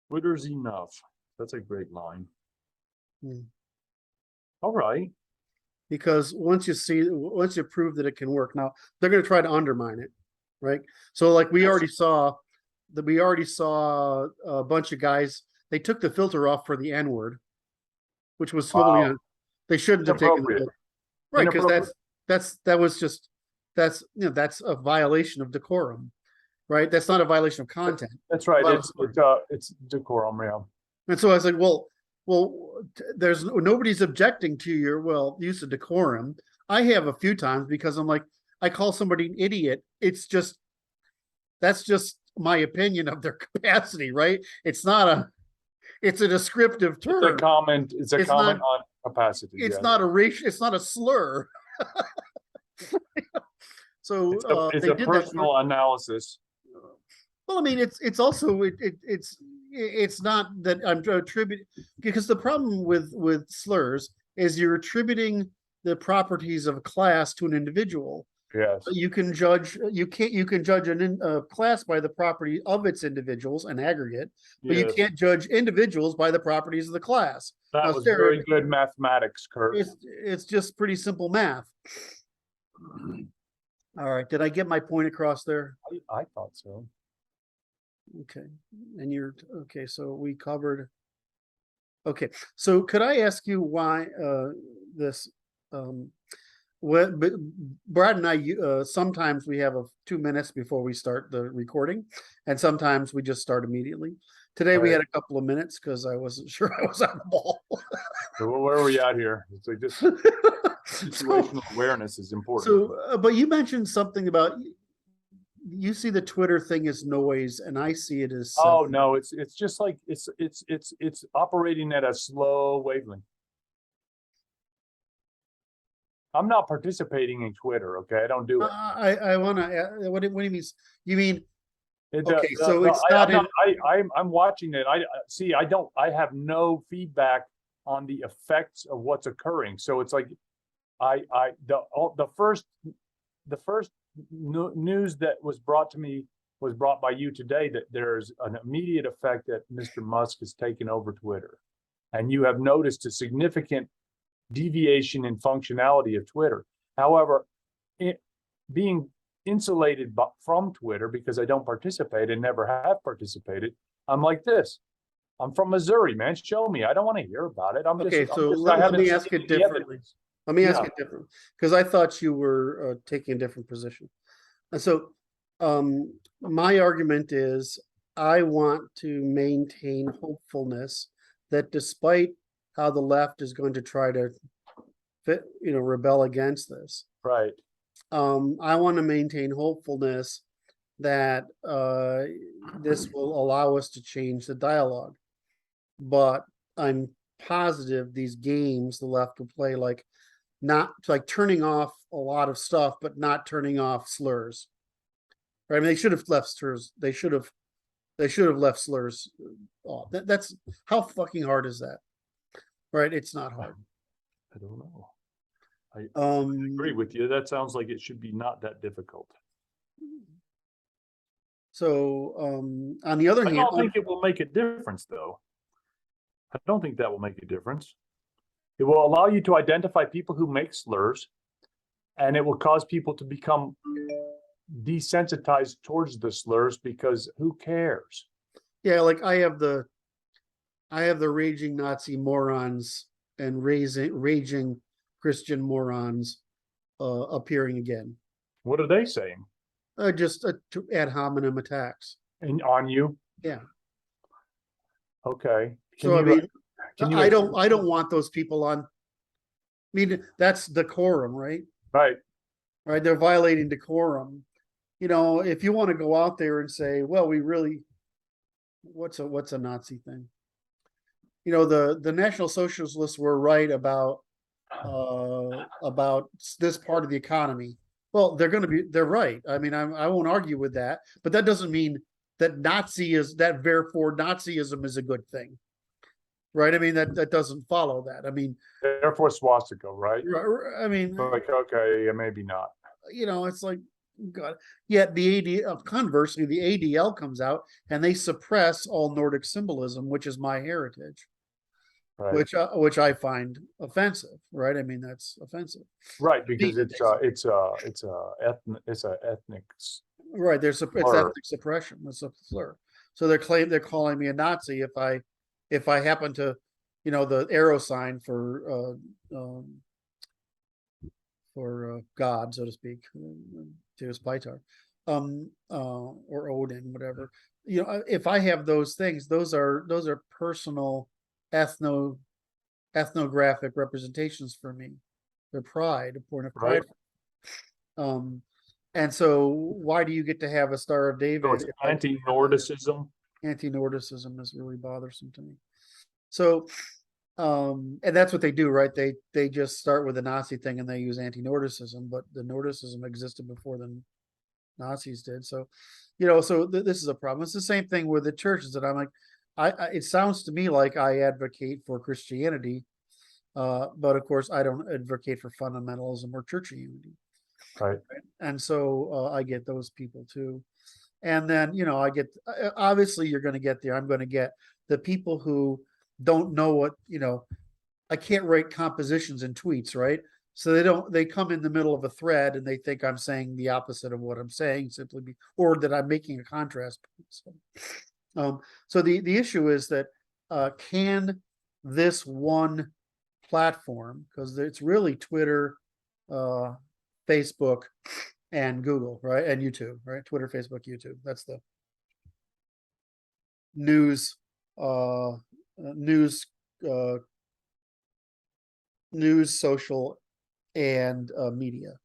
Twitter's enough. That's a great line. All right. Because once you prove that it can work, now they're going to try to undermine it, right? So like we already saw a bunch of guys, they took the filter off for the N-word, which was totally they shouldn't have taken the filter. Right, because that's a violation of decorum, right? That's not a violation of content. That's right. It's decorum, yeah. And so I was like, well, there's nobody's objecting to your use of decorum. I have a few times because I'm like, I call somebody an idiot. That's just my opinion of their capacity, right? It's a descriptive term. It's a comment on capacity. It's not a racial. It's not a slur. So it's a personal analysis. Well, I mean, it's also it's not that I'm attributing, because the problem with slurs is you're attributing the properties of a class to an individual. Yes, You can judge, you can judge a class by the property of its individuals, an aggregate, but you yes. can't judge individuals by the properties of the class. Now, That was very good mathematics, Kurt. it's just pretty simple math. All right, did I get my point across there? I thought so. Okay, and okay, so we covered. Okay, so could I ask you why this but Brad and I sometimes we have 2 minutes before we start the recording, and sometimes we just start immediately. Today we Right. had a couple of minutes because I wasn't sure I was on the ball. So where are we at here? It's like just So, situational awareness is important. but you mentioned something about you see the Twitter thing as noise, and I see it as Oh no, it's just like it's operating at a slow wavelength. I'm not participating in Twitter, okay? I don't do it. I want to. What do you mean? You mean It, okay? So it's not. I'm watching it. I see. I have no feedback on the effects of what's occurring. So it's like, the first news that was brought to me was brought by you today, that there's an immediate effect that Mr. Musk has taken over Twitter, and you have noticed a significant deviation in functionality of Twitter. However, being insulated from Twitter because I don't participate and never have participated, I'm like this. I'm from Missouri, man. Show me. I don't want to hear about it. Okay, so let me ask it differently. Let me ask Yeah. it differently, because I thought you were taking a different position. And so my argument is I want to maintain hopefulness that despite how the left is going to try to rebel against this, Right. I want to maintain hopefulness that this will allow us to change the dialogue. But I'm positive these games the left will play, like not like turning off a lot of stuff, but not turning off slurs. Right? I mean, they should have left slurs. They should have left slurs off. That's how fucking hard is that? Right? It's not hard. I don't know. I agree Um, with you. That sounds like it should be not that difficult. so on the other I hand, don't think it will make a difference, though. I don't think that will make a difference. It will allow you to identify people who make slurs, and it will cause people to become desensitized towards the slurs because who cares? yeah, like I have the raging Nazi morons and raging Christian morons appearing again. What are they saying? Just ad hominem attacks. And on you? Yeah. Okay. So I mean, can you I don't want those people on. I mean, that's decorum, right? Right. Right. They're violating decorum. If you want to go out there and say, well, we really, what's a Nazi thing? The National Socialists were right about this part of the economy. Well, they're right. I mean, I won't argue with that, but that doesn't mean that therefore Nazism is a good thing. Right? I mean, that doesn't follow that. I mean, therefore swastika, right? I mean, like, okay, yeah, maybe not. It's like, God. Yet conversely, the ADL comes out and they suppress all Nordic symbolism, which is my heritage. Right. Which I find offensive, right? I mean, that's offensive, right? Because it's ethnic. Right, it's ethnic suppression. It's a slur. So they're calling me a Nazi if I happen to, the arrow sign for God, so to speak, to his Pytar, or Odin, whatever. If I have those things, those are personal ethnographic representations for me. They're pride, a point of pride. Right. And so why do you get to have a Star of David? So it's anti-Nordicism. Anti-Nordicism is really bothersome to me. So, and that's what they do, right? They just start with the Nazi thing and they use anti-Nordicism, but the Nordicism existed before the Nazis did. So, this is a problem. It's the same thing with the churches that I'm like, it sounds to me like I advocate for Christianity, but of course I don't advocate for fundamentalism or church unity. Right. And so I get those people too. And then, I get, obviously you're going to get there. I'm going to get the people who don't know what, I can't write compositions in tweets, right? So they come in the middle of a thread and they think I'm saying the opposite of what I'm saying or that I'm making a contrast. So the issue is that, can this one platform, because it's really Twitter, Facebook, and Google, right? And YouTube, right? Twitter, Facebook, YouTube. That's the news, news, uh, social, and media.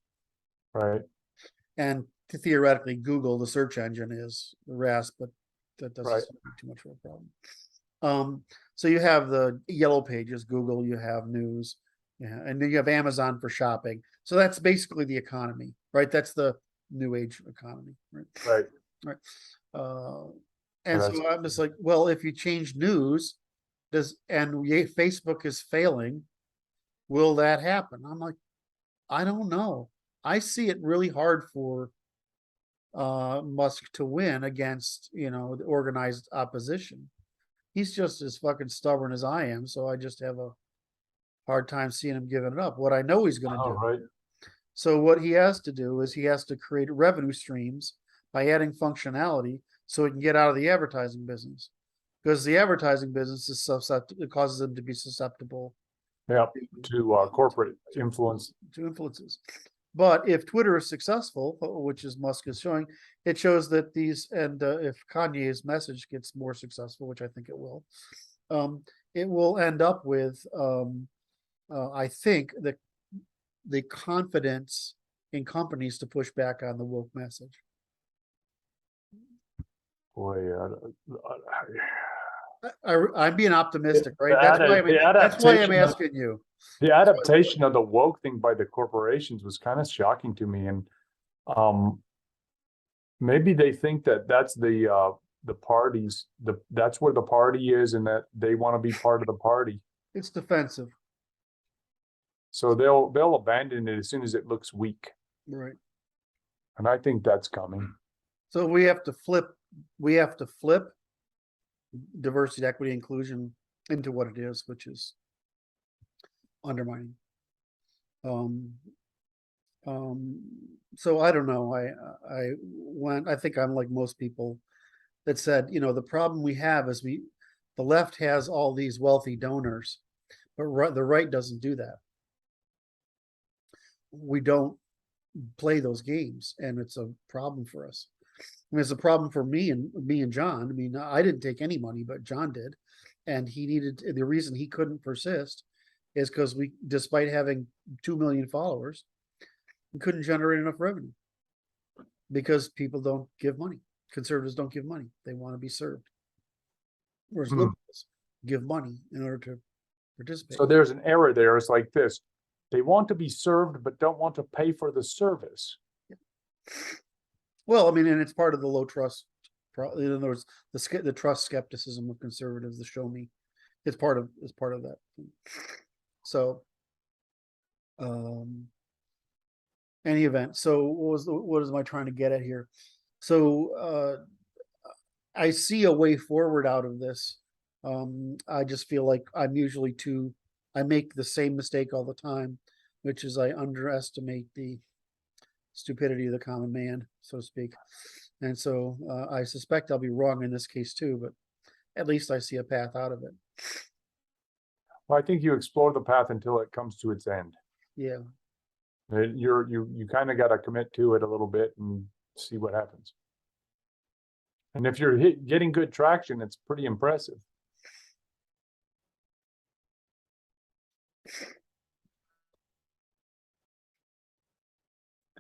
Right. And theoretically, Google, the search engine, is the rest, but that doesn't Right. seem too much of a problem. So you have the yellow pages, Google, you have news, yeah, and then you have Amazon for shopping. So that's basically the economy, right? That's the new age economy, right? Right. Right. And Yeah, so I'm just like, well, if you change news, Facebook is failing, will that happen? I'm like, I don't know. I see it really hard for Musk to win against, the organized opposition. He's just as fucking stubborn as I am, so I just have a hard time seeing him giving it up. What I know he's going to do. Right. So what he has to do is he has to create revenue streams by adding functionality so he can get out of the advertising business, because the advertising business is susceptible. It causes them to be susceptible. Yeah, to corporate influence. To influences. But if Twitter is successful, which is Musk is showing, it shows that if Kanye's message gets more successful, which I think it will end up with, I think, the confidence in companies to push back on the woke message. Boy, I'm being optimistic, right? The That's why I'm adaptation asking you. The adaptation of the woke thing by the corporations was kind of shocking to me, and maybe they think that that's the parties, that's where the party is, and that they want to be part of the party. It's defensive, So they'll abandon it as soon as it looks weak, right? and I think that's coming. So we have to flip diversity, equity, inclusion into what it is, which is undermining. So I don't know. I think I'm like most people that said, the problem we have is the left has all these wealthy donors, but the right doesn't do that. We don't play those games, and it's a problem for us. I mean, it's a problem for me and John. I mean, I didn't take any money, but John did, and the reason he couldn't persist is because despite having 2 million followers, we couldn't generate enough revenue because people don't give money. Conservatives don't give money. They want to be served. Whereas liberals give money in order to participate. So there's an error there. It's like this. They want to be served, but don't want to pay for the service. Yeah. Well, I mean, and it's part of the low trust. In other words, the trust skepticism of conservatives, the show me. It's part of that. So, any event. So what am I trying to get at here? So I see a way forward out of this. I just feel like I make the same mistake all the time, which is I underestimate the stupidity of the common man, so to speak. And so I suspect I'll be wrong in this case too, but at least I see a path out of it. Well, I think you explore the path until it comes to its end. Yeah. You kind of got to commit to it a little bit and see what happens. And if you're getting good traction, it's pretty impressive.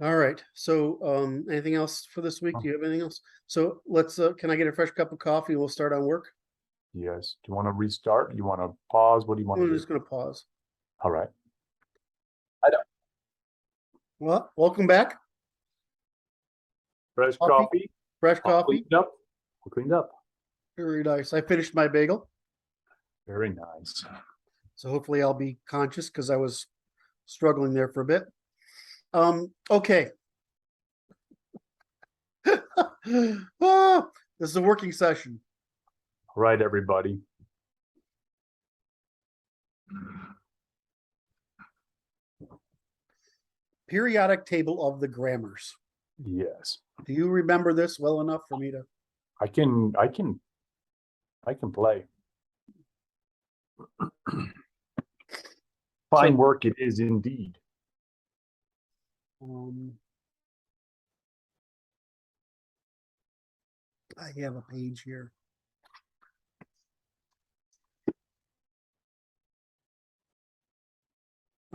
All right. So anything else for this week? Do you have anything else? So let's can I get a fresh cup of coffee? We'll start on work. Yes. Do you want to restart? You want to pause? What do you want to do? I'm just going to pause. All right. Well, welcome back. Fresh coffee. Fresh coffee. Cleaned up. Cleaned up. Very nice. I finished my bagel. Very nice. So hopefully I'll be conscious because I was struggling there for a bit. Okay. Ah, this is a working session. Right, everybody. Periodic table of the grammars. Yes, Do you remember this well enough for me to? I can play. Fine work it is indeed. I have a page here.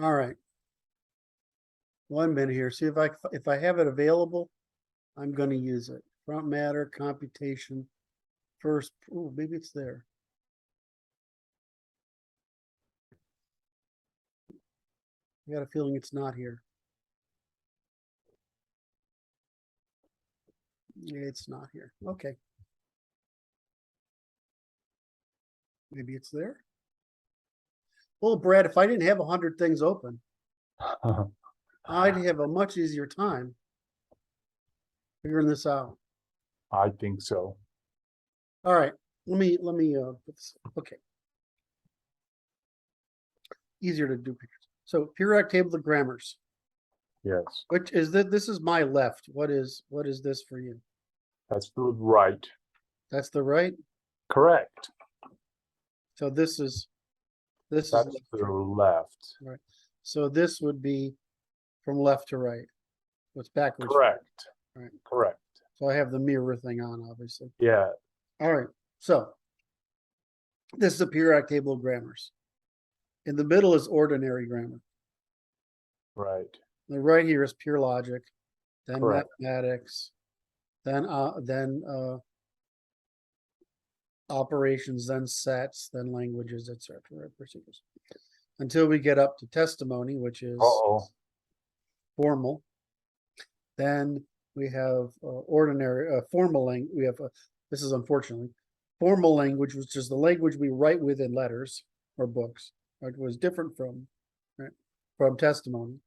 All right. 1 minute here. See if I have it available, I'm going to use it. Front matter, computation, first. Oh, maybe it's there. I got a feeling it's not here. It's not here. Okay. Maybe it's there. Well, Brad, if I didn't have 100 things open, I'd have a much easier time figuring this out. I think so. All right. Let me put this, okay. Easier to do pictures. So periodic table of grammars. Yes, Which is that this is my left. What is this for you? that's the right. That's the right. Correct. So this is That's the left. right. So this would be from left to right. What's backwards? Correct. Right. Correct. So I have the mirror thing on, obviously. Yeah. All right. So this is a periodic table of grammars. In the middle is ordinary grammar. Right. The right here is pure logic, then Correct. mathematics, then operations, then sets, then languages, etc. Procedures. Until we get up to testimony, which is formal. Then we have ordinary formal language. We have this is unfortunately formal language, which is the language we write with in letters or books. Right, it was different from testimony.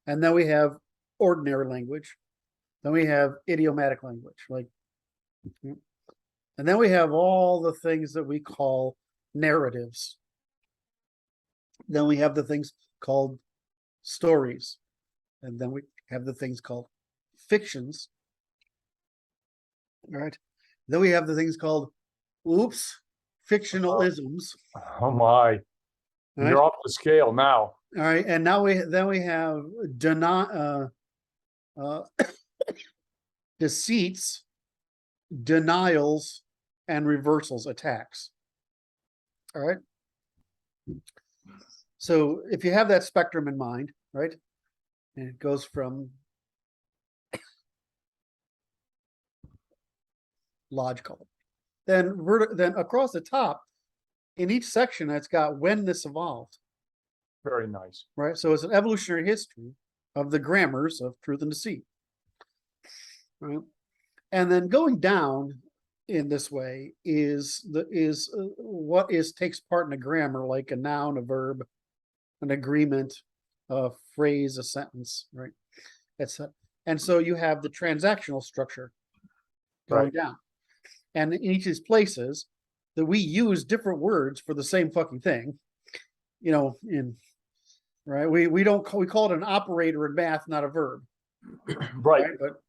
And then we have ordinary language. Then we have idiomatic language, like, and then we have all the things that we call narratives. Then we have the things called stories. And then we have the things called fictions. All right. Then we have the things called, fictionalisms. Oh my. Right? You're off the scale now. All right. And now we have deceits, denials, and reversals, attacks. All right. So if you have that spectrum in mind, right, and it goes from logical, then across the top, in each section, it's got when this evolved. Very nice. Right. So it's an evolutionary history of the grammars of truth and deceit. Right. And then going down in this way is what takes part in a grammar, like a noun, a verb, an agreement, a phrase, a sentence, right? And so you have the transactional structure going down. And in each of these places that we use different words for the same fucking thing, right? We call it an operator in math, not a verb. Right. But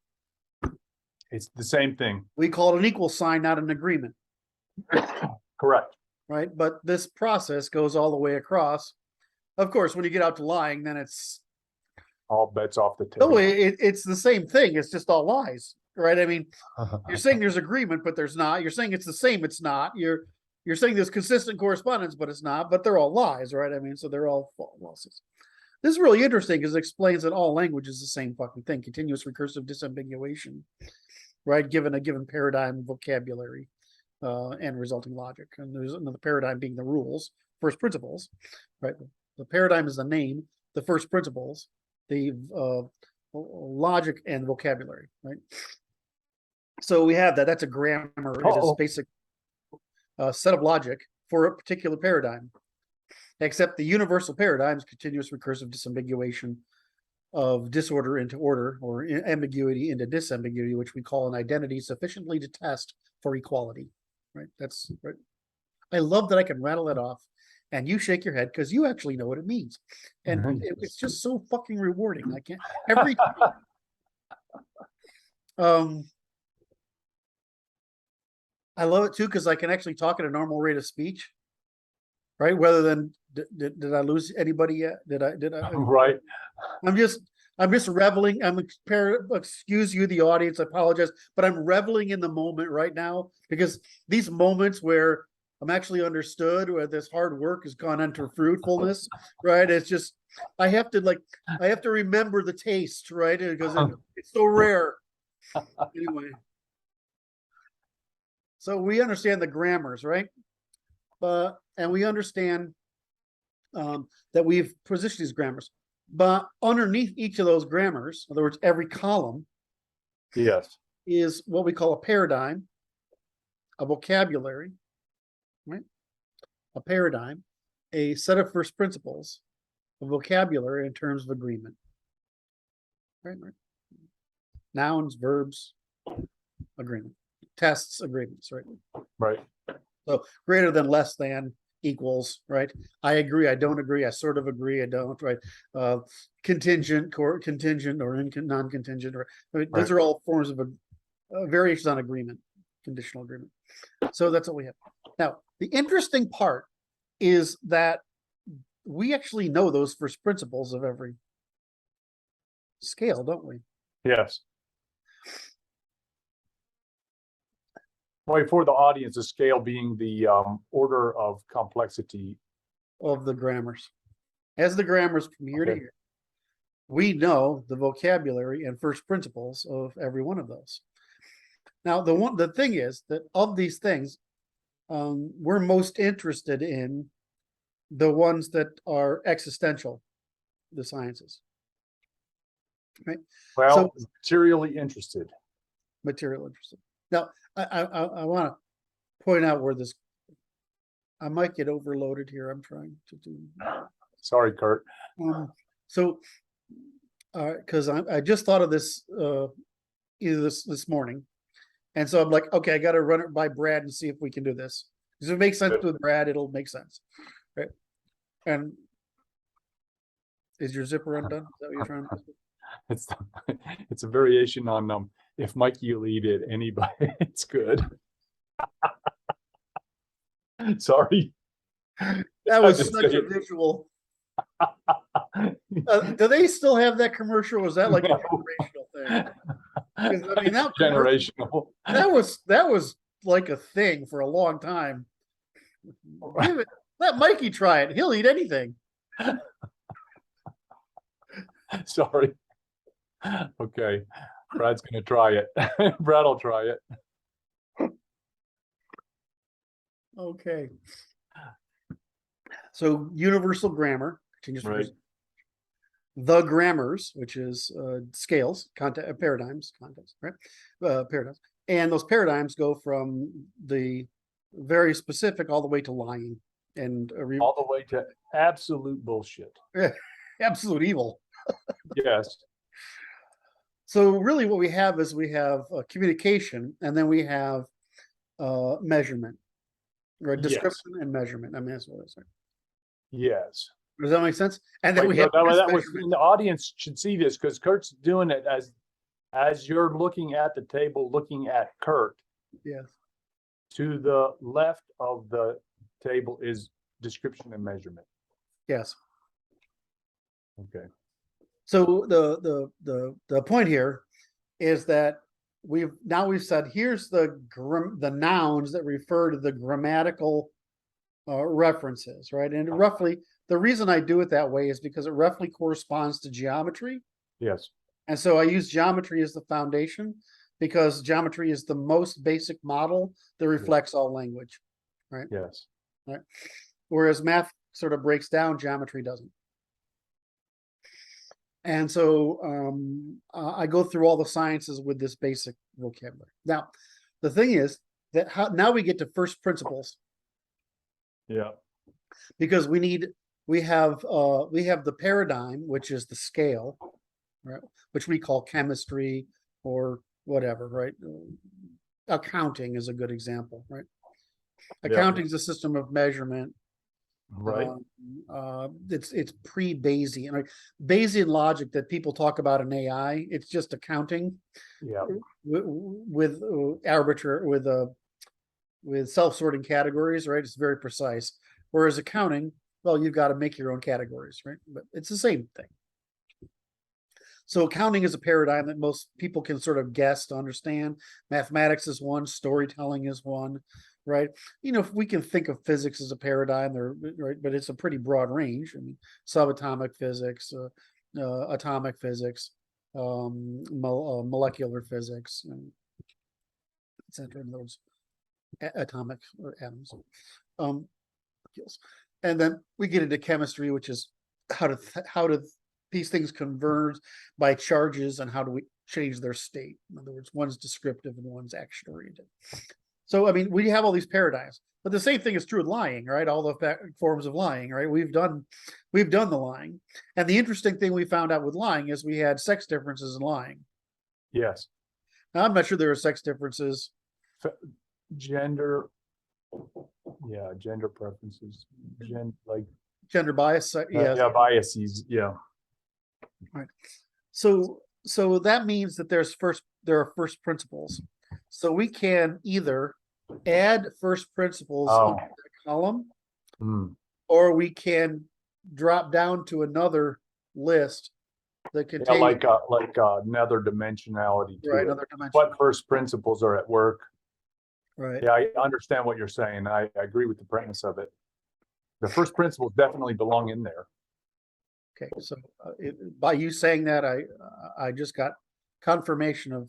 it's the same thing. We call it an equal sign, not an agreement. Correct. Right. But this process goes all the way across. Of course, when you get out to lying, then it's all bets off the table. No, it's the same thing. It's just all lies, right? I mean, you're saying there's agreement, but there's not. You're saying it's the same, it's not. You're saying there's consistent correspondence, but it's not. But they're all lies, right? I mean, so they're all falses. This is really interesting because it explains that all language is the same fucking thing: continuous recursive disambiguation, right? Given a given paradigm, vocabulary, and resulting logic. And there's another paradigm being the rules, first principles, right? The paradigm is the name, the first principles, the logic and vocabulary, right? So we have that. That's a grammar. It is basic set of logic for a particular paradigm. Except the universal paradigm is continuous recursive disambiguation, of disorder into order, or ambiguity into disambiguity, which we call an identity sufficiently to test for equality, right? That's right. I love that I can rattle it off and you shake your head because you actually know what it means. And it's just so fucking rewarding. I can't every I love it too because I can actually talk at a normal rate of speech, right? Rather than did I lose anybody yet? Did I Right. I'm just reveling. Excuse you, the audience. I apologize, but I'm reveling in the moment right now because these moments where I'm actually understood, where this hard work has gone into fruitfulness, right? It's just I have to remember the taste, right? Because it's so rare. Anyway, so we understand the grammars, right? And we understand that we've positioned these grammars. But underneath each of those grammars, in other words, every column, yes, is what we call a paradigm, a vocabulary, right? A paradigm, a set of first principles, a vocabulary in terms of agreement. Right? Nouns, verbs, agreement. Tests, agreements, right? right. So greater than, less than, equals, right? I agree, I don't agree, I sort of agree, I don't, right? Contingent, contingent, or non-contingent, or those are all forms of variations on agreement, conditional agreement. So that's what we have. Now, the interesting part is that we actually know those first principles of every scale, don't we? Yes. Well, for the audience, the scale being the order of complexity of the grammars. As the grammars from here to here, we know the vocabulary and first principles of every one of those. Now, the thing is that of these things, we're most interested in the ones that are existential, the sciences, right? Well, so, materially interested. Material interested. Now, I want to point out where this. I might get overloaded here. I'm trying to do. Sorry, Kurt. So, because I just thought of this either this morning, and so I'm like, okay, I got to run it by Brad and see if we can do this. Because if it makes sense with Brad, it'll make sense, right? And is your zipper undone? Is that what you're trying to do? It's a variation on if Mikey will eat it, anybody, it's good. Sorry. That was such a visual. Do they still have that commercial? Or was that like a generational thing? I mean, that generational. That was like a thing for a long time. Let Mikey try it. He'll eat anything. Sorry. Okay. Brad's gonna try it. Brad will try it. Okay. So universal grammar continues. Right. The grammars, which is scales, paradigms, context, right? Paradigms, and those paradigms go from the very specific all the way to lying and all the way to absolute bullshit. Absolute evil. Yes. So really, what we have is we have communication, and then we have measurement, right? Description and measurement. I mean, that's what it's like. Yes. Does that make sense? And then Like, we have that was the audience should see this because Kurt's doing it as you're looking at the table, looking at Kurt. Yes. To the left of the table is description and measurement. Yes. Okay. So the point here is that we've said here's the nouns that refer to the grammatical references, right? And roughly, the reason I do it that way is because it roughly corresponds to geometry. Yes. And so I use geometry as the foundation because geometry is the most basic model that reflects all language, right? Yes. Right. Whereas math sort of breaks down, geometry doesn't. And so I go through all the sciences with this basic vocabulary. Now, the thing is that now we get to first principles. Yeah. Because we have the paradigm, which is the scale, right? Which we call chemistry or whatever, right? Accounting is a good example, right? Yeah. Accounting is a system of measurement. Right. It's pre-Bayesian, right? Bayesian logic that people talk about in AI. It's just accounting Yeah. with arbitrary with self-sorting categories, right? It's very precise. Whereas accounting, well, you've got to make your own categories, right? But it's the same thing. So accounting is a paradigm that most people can sort of guess to understand. Mathematics is one, storytelling is one, right? You know, if we can think of physics as a paradigm, right, but it's a pretty broad range. I mean, subatomic physics, atomic physics, molecular physics, etc. In those atomic or atoms. And then we get into chemistry, which is how do these things converge by charges, and how do we change their state? In other words, one's descriptive and one's action oriented. So, I mean, we have all these paradigms, but the same thing is true with lying, right? All the forms of lying, right? We've done the lying, and the interesting thing we found out with lying is we had sex differences in lying. Yes. Now, I'm not sure there are sex differences. Gender. Yeah, gender preferences, Gender bias, yes. Yeah, biases, yeah. Right. So that means that there are first principles. So we can either add first principles into the column, or we can drop down to another list that contains like another dimensionality to right, it. another dimension. What first principles are at work? Right. Yeah, I understand what you're saying. I agree with the premise of it. The first principles definitely belong in there. Okay, so by you saying that, I just got confirmation of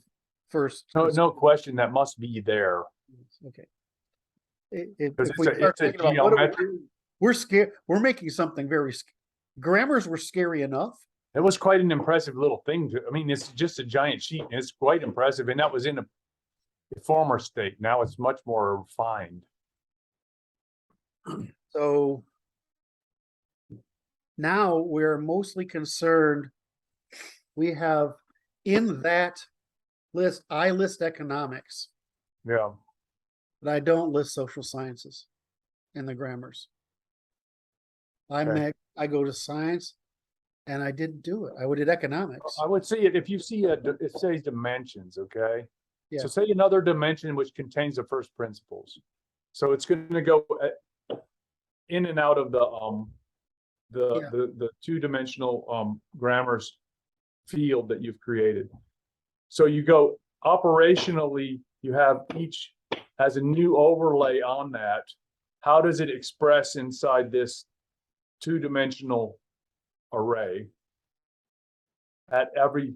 first. No question, that must be there. Okay. If Because we start it's a thinking about what do we geometric. do, we're scared. We're making something very. Grammars were scary enough. It was quite an impressive little thing. I mean, it's just a giant sheet. And it's quite impressive, and that was in a former state. Now it's much more refined. So now we're mostly concerned. We have in that list, I list economics. Yeah. But I don't list social sciences in the grammars. I go to science, and I didn't do it. I did economics. I would see it if you see it says dimensions, okay? Yeah. So say another dimension which contains the first principles. So it's going to go in and out of the two-dimensional grammars field that you've created. So you go operationally, you have each has a new overlay on that. How does it express inside this two-dimensional array at every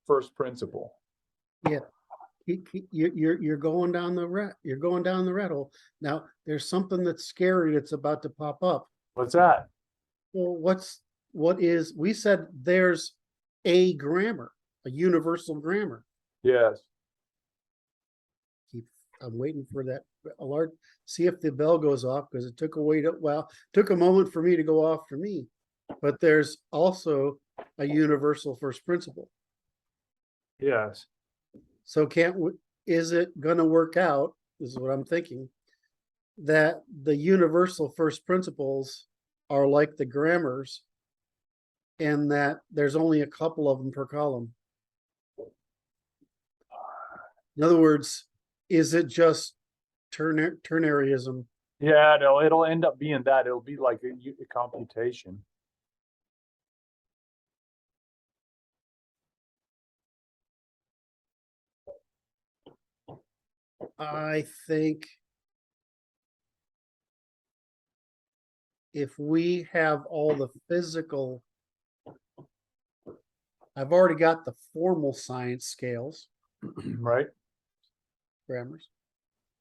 first principle? Yeah. You're going down the rat hole. Now there's something that's scary that's about to pop up. What's that? Well, we said there's a grammar, a universal grammar. Yes. I'm waiting for that alert. See if the bell goes off, because it took a moment for me to go off for me. But there's also a universal first principle. Yes. So is it going to work out? This is what I'm thinking. That the universal first principles are like the grammars, and that there's only a couple of them per column. In other words, is it just ternaryism? Yeah, it'll end up being that. It'll be like a computation. I think if we have all the physical, I've already got the formal science scales, right? Grammars.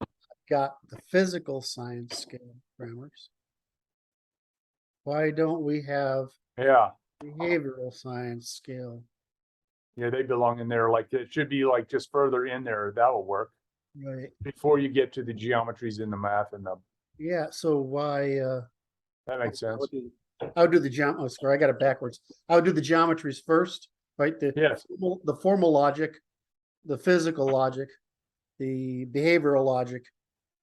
I've got the physical science scale grammars. Why don't we have behavioral science scale? Yeah, they belong in there. Like it should be like just further in there. That'll work. Right. Before you get to the geometries in the math and the. Yeah. So why? That makes sense. I would do the geometry. I got it backwards. I would do the geometries first, right? Yes. The formal logic, the physical logic, the behavioral logic,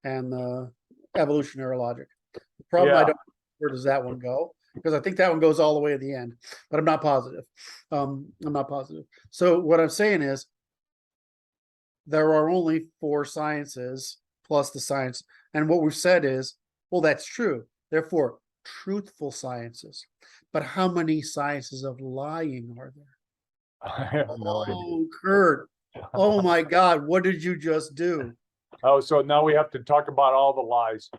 and the evolutionary logic. The problem I Yeah. don't know, where does that one go? Because I think that one goes all the way to the end, but I'm not positive. I'm not positive. So what I'm saying is there are only 4 sciences plus the science. And what we've said is, well, that's true. Therefore, truthful sciences. But how many sciences of lying are there? I have no idea. Oh, Kurt. Oh my God. What did you just do? Oh, so now we have to talk about all the lies.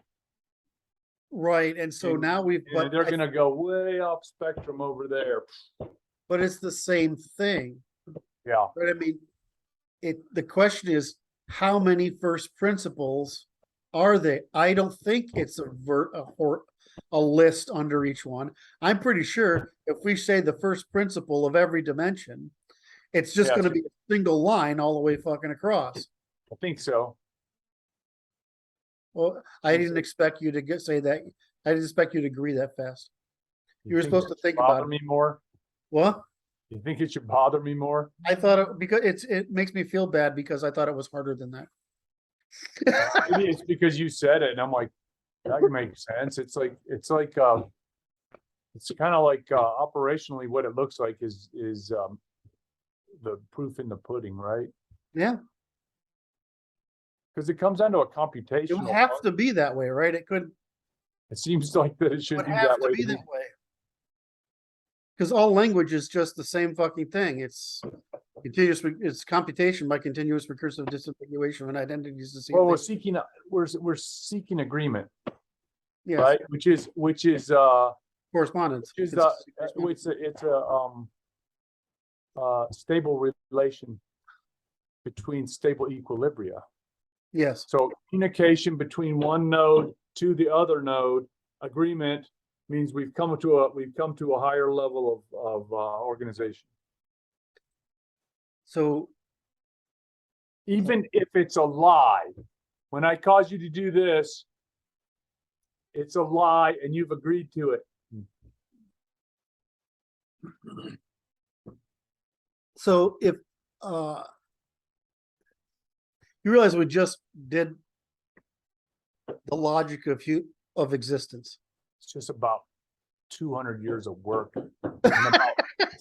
Right. And so now we've, And they're going to go way off spectrum over there. but it's the same thing. Yeah. Right. I mean, the question is, how many first principles are they? I don't think it's a list under each one. I'm pretty sure if we say the first principle of every dimension, it's just Yes. going to be a single line all the way fucking across. I think so. Well, I didn't expect you to say that. I didn't expect you to agree that fast. You were think supposed it to think should about bother it. me more? What? You think it should bother me more? I thought it because it makes me feel bad because I thought it was harder than that. Maybe it's because you said it, and I'm like, that makes sense. It's kind of like operationally what it looks like is the proof in the pudding, right? Yeah, Because it comes down to a it would computational. have to be that way, right? It could It seems like that it should would be have that to way. be to me. that way. Because all language is just the same fucking thing. It's continuous. It's computation by continuous recursive disambiguation when identities the same Well, we're thing. seeking we're seeking agreement, Yes, right? Which is correspondence. it's a stable relation between stable equilibria. Yes. So communication between one node to the other node, agreement means we've come to a higher level of organization. So Even if it's a lie, when I cause you to do this, it's a lie and you've agreed to it. So if you realize we just did the logic of existence. It's just about 200 years of work in about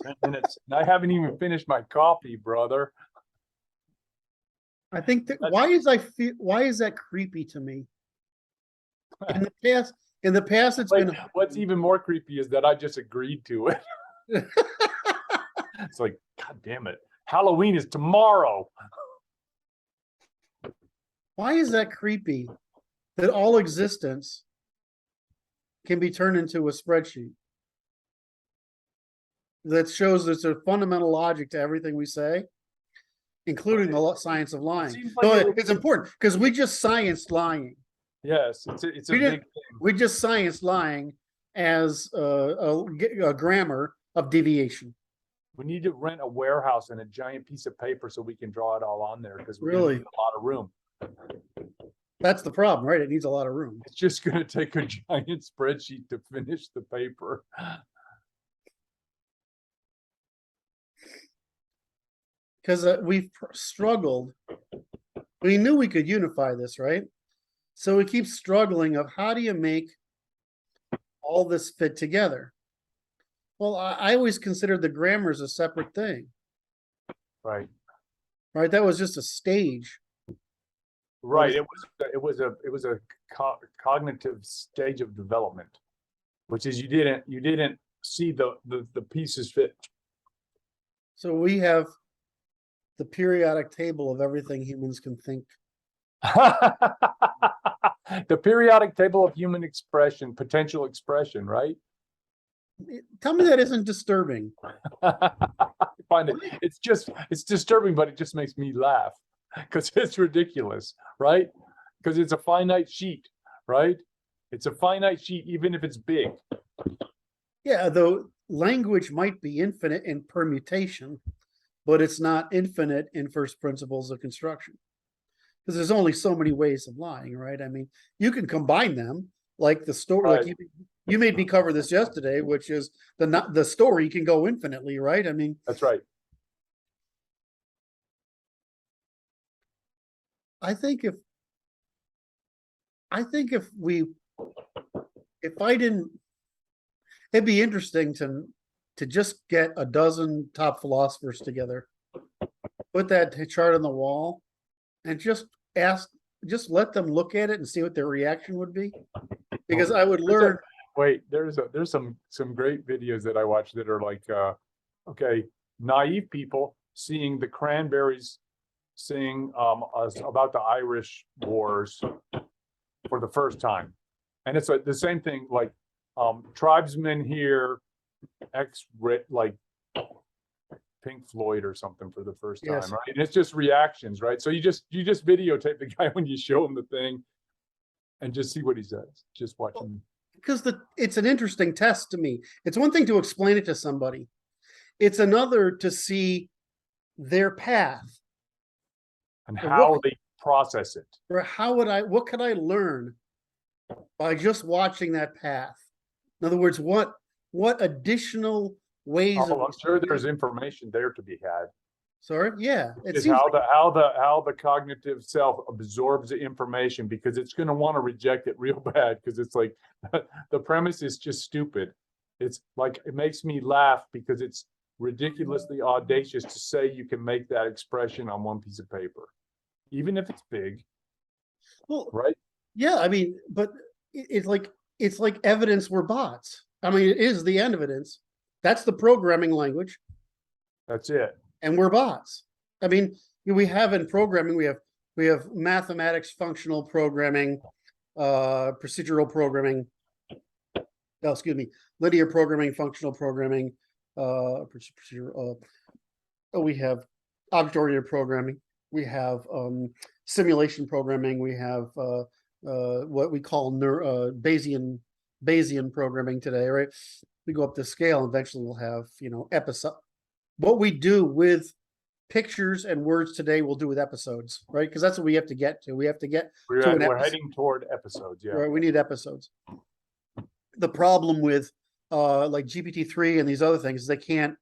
10 minutes. And I haven't even finished my coffee, brother. I think that why is that creepy to me? In the past it's Like, been what's even more creepy is that I just agreed to it. It's like, God damn it. Halloween is tomorrow. why is that creepy that all existence can be turned into a spreadsheet that shows there's a fundamental logic to everything we say, including the science of lying. seems So like it's important because we just scienced lying. Yes, it's a We big didn't- thing. We just scienced lying as a grammar of deviation. We need to rent a warehouse and a giant piece of paper so we can draw it all on there because we Really? need a lot of room. That's the problem, right? It needs a lot of room. It's just going to take a giant spreadsheet to finish the paper. Because we've struggled. We knew we could unify this, right? So we keep struggling of how do you make all this fit together? Well, I always considered the grammar as a separate thing, Right. right? That was just a stage. Right. It was a cognitive stage of development, which is you didn't see the pieces fit. So we have the periodic table of everything humans can think. The periodic table of human expression, potential expression, right? Tell me that isn't disturbing. I find it's disturbing, but it just makes me laugh because it's ridiculous, right? Because it's a finite sheet, right? It's a finite sheet, even if it's big. Yeah, though language might be infinite in permutation, but it's not infinite in first principles of construction. Because there's only so many ways of lying, right? I mean, you can combine them, like the story. Right. Like you made me cover this yesterday, which is the story can go infinitely, right? I mean, That's right. I think if I didn't, it'd be interesting to just get a dozen top philosophers together, put that chart on the wall, and just let them look at it and see what their reaction would be. Because I would learn. Wait, there's some great videos that I watch that are like, okay, naive people seeing the Cranberries sing about the Irish wars for the first time, and it's like the same thing, like tribesmen hear like Pink Floyd or something for the first time, Yes. right? And it's just reactions, right? So you just videotape the guy when you show him the thing, and just see what he says. Just watch him. Because it's an interesting test to me. It's one thing to explain it to somebody. It's another to see their path And how they process it. or what could I learn by just watching that path? In other words, what additional ways I'm sure there's information there to be had. Sorry, yeah. It Is seems how the cognitive self absorbs the information, because it's going to want to reject it real bad, because it's like the premise is just stupid. It's like, it makes me laugh because it's ridiculously audacious to say you can make that expression on one piece of paper, even if it's big. well, right? yeah, I mean, but it's like evidence we're bots. I mean, it is the evidence. That's the programming language. That's it. And we're bots. I mean, we have in programming, we have mathematics, functional programming, procedural programming, linear programming, functional programming, we have object-oriented programming, we have simulation programming, we have what we call Bayesian programming today, right? We go up the scale, and eventually we'll have, episode. What we do with pictures and words today, we'll do with episodes, right? Because that's what we have to get to. We have to get We're to an heading toward episodes. Yeah. right? We need episodes. The problem with like GPT-3 and these other things is they can't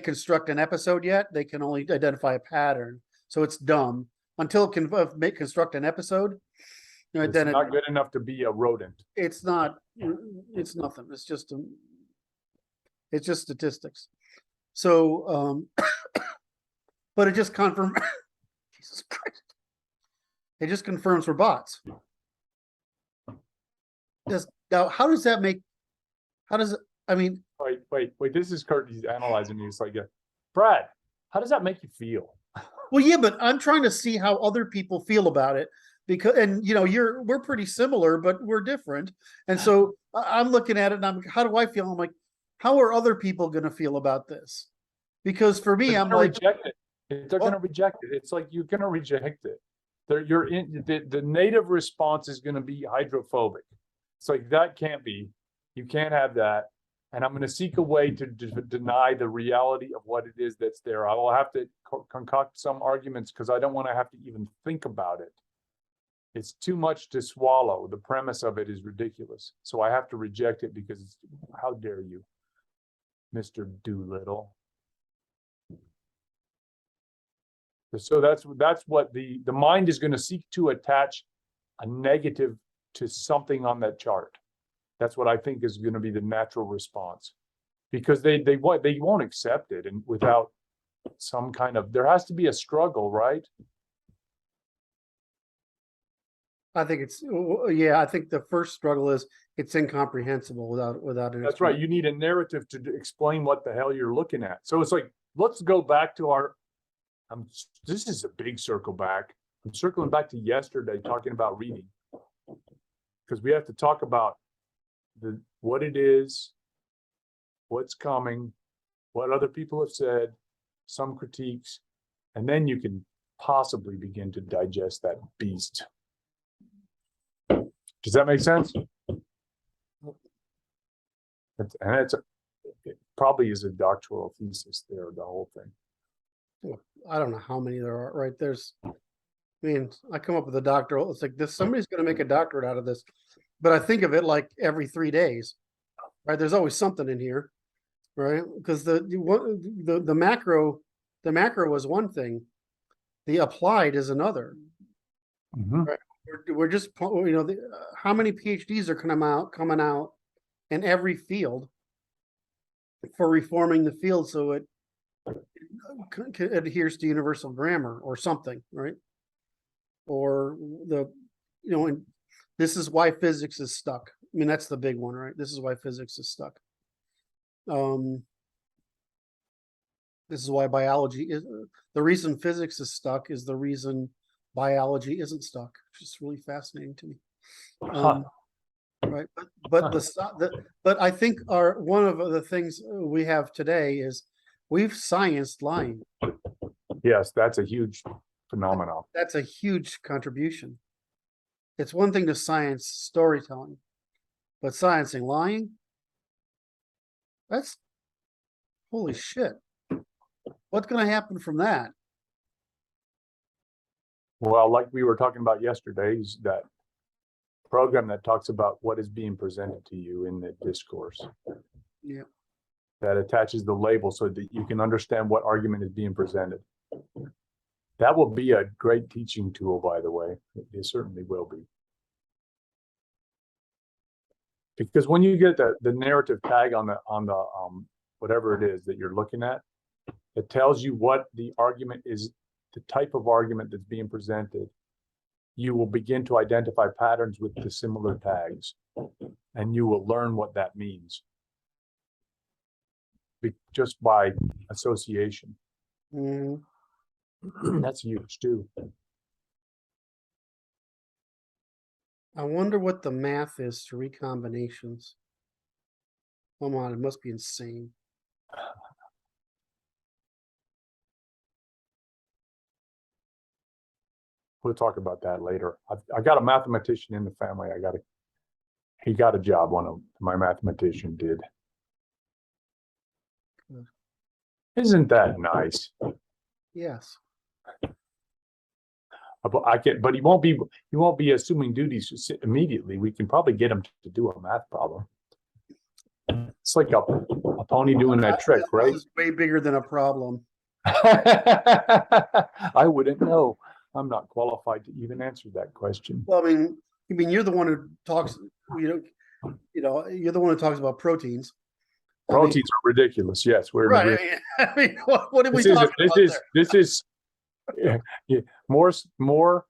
construct an episode yet. They can only identify a pattern. So it's dumb until it can construct an episode. It's then not good enough to be a rodent. It's not. It's nothing. It's just statistics. So, but it just confirms. Jesus Christ! It just confirms we're bots. Now, how does that make? How does it? I mean, wait. This is Kurt. He's analyzing me. It's like, Brad, how does that make you feel? well, yeah, but I'm trying to see how other people feel about it, because, and we're pretty similar, but we're different, and so I'm looking at it, and how do I feel? I'm like, how are other people going to feel about this? Because for me, I'm like, reject it. They're going to reject it. It's like, you're going to reject it. The native response is going to be hydrophobic. It's like, that can't be. You can't have that. And I'm going to seek a way to deny the reality of what it is that's there. I will have to concoct some arguments, because I don't want to have to even think about it. It's too much to swallow. The premise of it is ridiculous. So I have to reject it, because how dare you, Mr. Doolittle. So that's what the mind is going to seek to attach a negative to something on that chart. That's what I think is going to be the natural response, because they won't accept it, and without some kind of, there has to be a struggle, right? I think I think the first struggle is it's incomprehensible without an. That's right. You need a narrative to explain what the hell you're looking at. So it's like, let's go back to our. This is a big circle back. I'm circling back to yesterday, talking about reading, because we have to talk about what it is, what's coming, what other people have said, some critiques, and then you can possibly begin to digest that beast. Does that make sense? And it probably is a doctoral thesis there, the whole thing. I don't know how many there are, right? I come up with a doctoral. It's like this. Somebody's going to make a doctorate out of this, but I think of it like every 3 days, right? There's always something in here, right? Because the macro is one thing, the applied is another. Mhm. Right. We're just, how many PhDs are coming out in every field for reforming the field so it adheres to universal grammar or something, right? Or and this is why physics is stuck. I mean, that's the big one, right? This is why physics is stuck. This is why biology is the reason physics is stuck is the reason biology isn't stuck, which is really fascinating to me. Right, but I think one of the things we have today is we've scienced lying. Yes, that's a huge phenomenon. That's a huge contribution. It's one thing to science storytelling, but sciencing lying, that's holy shit. What's going to happen from that? Well, like we were talking about yesterday, is that program that talks about what is being presented to you in the discourse. Yeah. That attaches the label so that you can understand what argument is being presented. That will be a great teaching tool, by the way. It certainly will be. Because when you get the narrative tag on the whatever it is that you're looking at, it tells you what the argument is, the type of argument that's being presented. You will begin to identify patterns with the similar tags, and you will learn what that means just by association. That's huge too. I wonder what the math is to recombinations. Come on, it must be insane. We'll talk about that later. I got a mathematician in the family. He got a job. One of my mathematician did. Isn't that nice? Yes. But he won't be assuming duties immediately. We can probably get him to do a math problem. It's like a pony doing that trick, right? This is way bigger than a problem. I wouldn't know. I'm not qualified to even answer that question. Well, I mean, you're the one who talks. You're the one who talks about proteins. Proteins are ridiculous. Yes, we're right. I mean, what are we talking about? This is more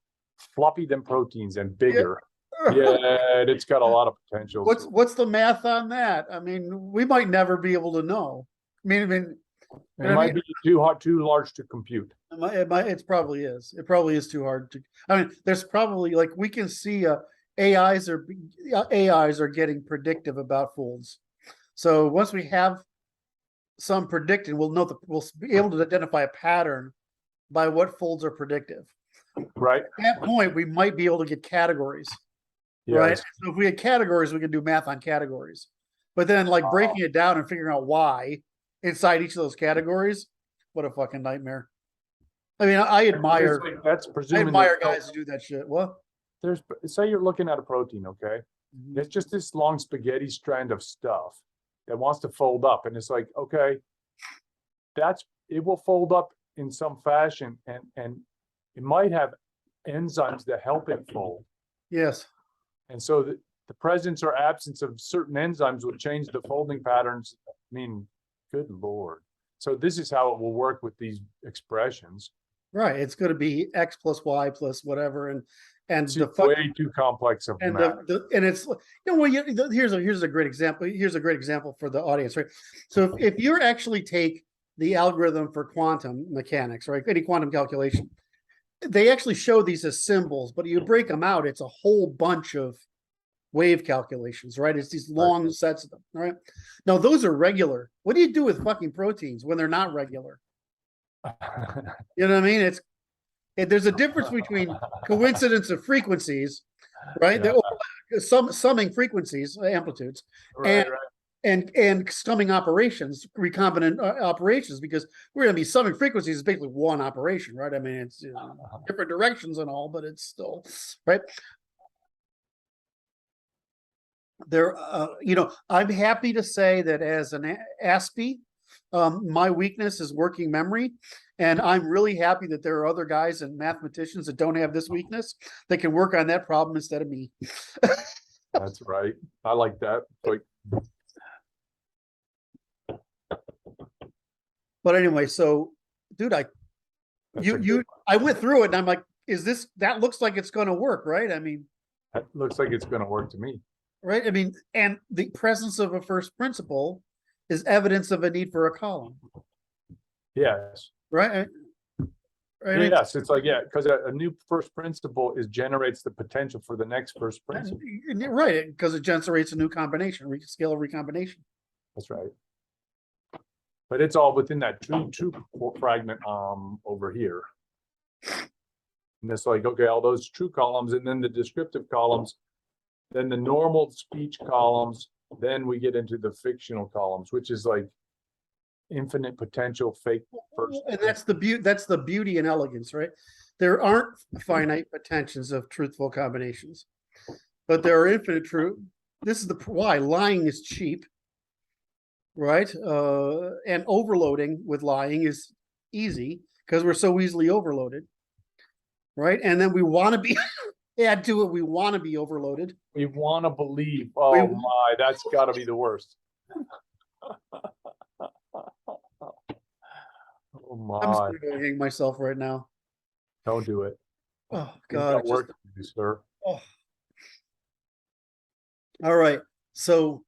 floppy than proteins and bigger. Yeah, it's got a lot of potential. What's the math on that? I mean, we might never be able to know. I mean, it might be too large to compute. It probably is. It probably is too hard to. I mean, there's probably we can see AIs are getting predictive about folds. So once we have some predicting, we'll be able to identify a pattern by what folds are predictive. Right. At that point, we might be able to get categories. Yes. Right. So if we had categories, we can do math on categories. But then breaking it down and figuring out why inside each of those categories, what a fucking nightmare. I mean, I admire guys who do that shit. What? Say you're looking at a protein, okay? Mm-hmm. There's just this long spaghetti strand of stuff that wants to fold up, and it's like, okay, it will fold up in some fashion, and it might have enzymes that help it fold. Yes. And so the presence or absence of certain enzymes will change the folding patterns. I mean, good Lord. So this is how it will work with these expressions. Right. It's going to be X plus Y plus whatever. And it's way too complex of math. And it's, here's a great example. Here's a great example for the audience, right? So if you actually take the algorithm for quantum mechanics, right? Any quantum calculation, they actually show these as symbols, but you break them out, it's a whole bunch of wave calculations, right? It's these long sets of them, right? Now, those are regular. What do you do with fucking proteins when they're not regular? You know what I mean? There's a difference between coincidence of frequencies, right? Yeah. Summing frequencies, amplitudes, and summing operations, recombinant operations, because we're going to be summing frequencies is basically one operation, right? I mean, it's different directions and all, but it's still right. There, I'm happy to say that as an ASPE, My weakness is working memory, and I'm really happy that there are other guys and mathematicians that don't have this weakness that can work on that problem instead of me. That's right. I like that. Like, But anyway, so dude, that's a good I went through it and I'm like, that looks like it's going to work, right? I mean, that looks like it's going to work to me. right? I mean, and the presence of a first principle is evidence of a need for a column, Yes. right? Right? Yes, it's like, yeah, because a new first principle generates the potential for the next first principle. Right, because it generates a new combination, scale of recombination. That's right. But it's all within that true fragment over here. And it's like, okay, all those true columns, and then the descriptive columns, then the normal speech columns, then we get into the fictional columns, which is like infinite potential fake first. And that's the beauty and elegance, right? There aren't finite potentials of truthful combinations, but there are infinite true. This is why lying is cheap, right? And overloading with lying is easy because we're so easily overloaded, right? And then we want to be add to it. We want to be overloaded. We want to believe. Oh my, that's got to be the worst. Oh my! I'm just going to hang myself right now. Don't do it. Oh You've God! got work to do, sir. Oh. All right. So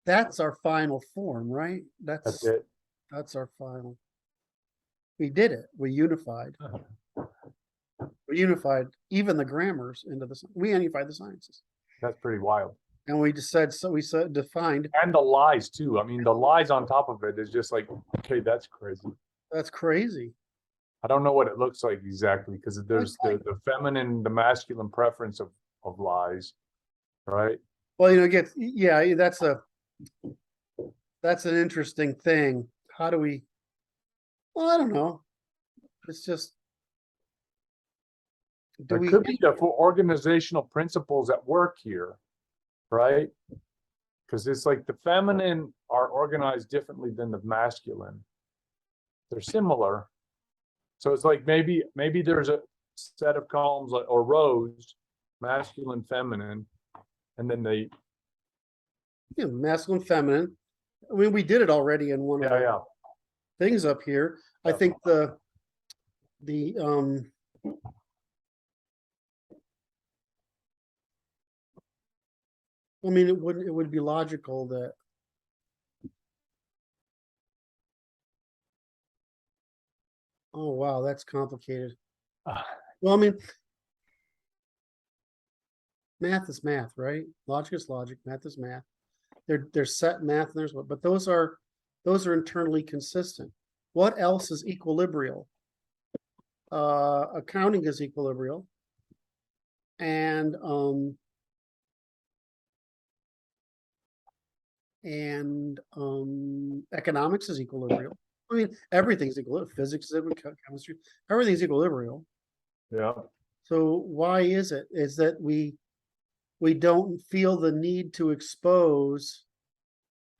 that's our final form, right? That's it. That's our final. We did it. We unified. We unified even the grammars into we unified the sciences. That's pretty wild. And we just said, so we said defined. And the lies too. I mean, the lies on top of it is just like, okay, that's crazy. That's crazy. I don't know what it looks like exactly, because there's the feminine, the masculine preference of lies, right? Well, yeah, that's an interesting thing. How do we, well, I don't know. It's just, There could be the organizational principles at work here, right? Because it's like the feminine are organized differently than the masculine. They're similar. So it's like maybe there's a set of columns or rows, masculine, feminine, and then they masculine, feminine. I mean, we did it already in one of the things up here. I think the I mean, it would be logical that oh wow, that's complicated. Well, I mean, math is math, right? Logic is logic, math is math. There's set math and there's what, but those are internally consistent. What else is equilibrial? Accounting is equilibrial. And economics is equilibrial. I mean, everything's equilibrial. Physics is equilibrial, chemistry, everything's equilibrial. Yeah. So why is it? Is that we don't feel the need to expose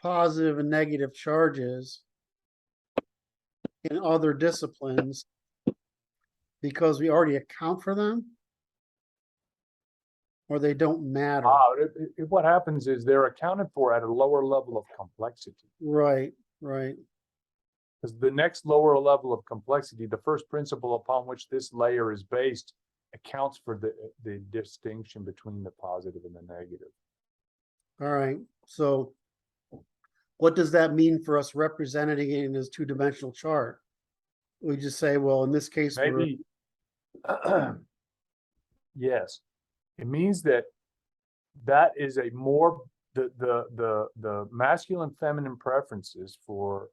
positive and negative charges in other disciplines because we already account for them, or they don't matter. What happens is they're accounted for at a lower level of complexity. Right. Because the next lower level of complexity, the first principle upon which this layer is based, accounts for the distinction between the positive and the negative. All right. So what does that mean for us representing it in this two-dimensional chart? We just say, well, in this case, maybe yes, it means that is a more the masculine feminine preferences for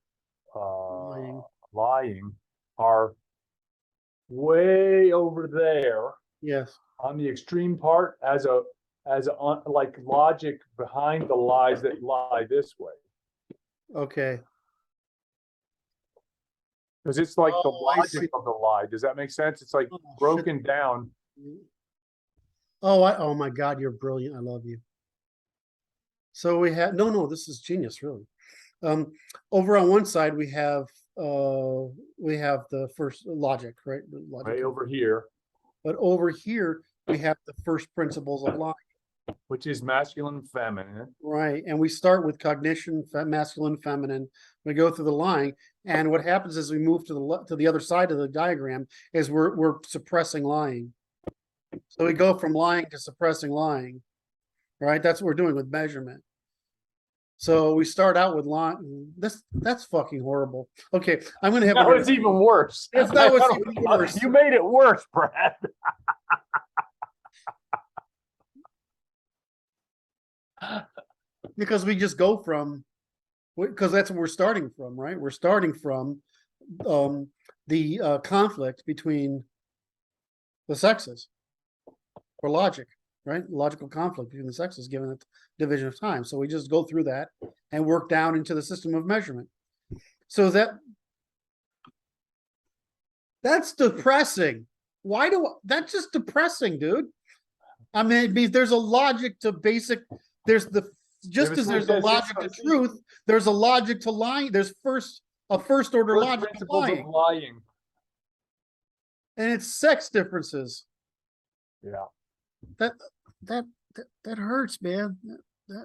lying are way over there. Yes. On the extreme part, as like logic behind the lies that lie this way. Okay. Because it's like the logic of the lie. Does that make sense? It's like broken down. Oh my God, you're brilliant. I love you. So we have, no, this is genius, really. Over on one side, we have the first logic, right? The logic Way over here, But over here, we have the first principles of law. which is masculine and feminine. Right. And we start with cognition, masculine, feminine. We go through the line. And what happens as we move to the other side of the diagram is we're suppressing lying. So we go from lying to suppressing lying. Right? That's what we're doing with measurement. So we start out with lying. That's fucking horrible. Okay, I'm gonna have That was even worse. That was even worse. You made it worse, Brad. Because we just go from, because that's what we're starting from, right? We're starting from the conflict between the sexes, or logic, right? Logical conflict between the sexes given the division of time. So we just go through that and work down into the system of measurement. So that's depressing. That's just depressing, dude. I mean, it means there's a logic to basic, just as there's a logic to truth, there's a logic to lying. There's a first order logic to lying. And it's sex differences. Yeah. That hurts, man.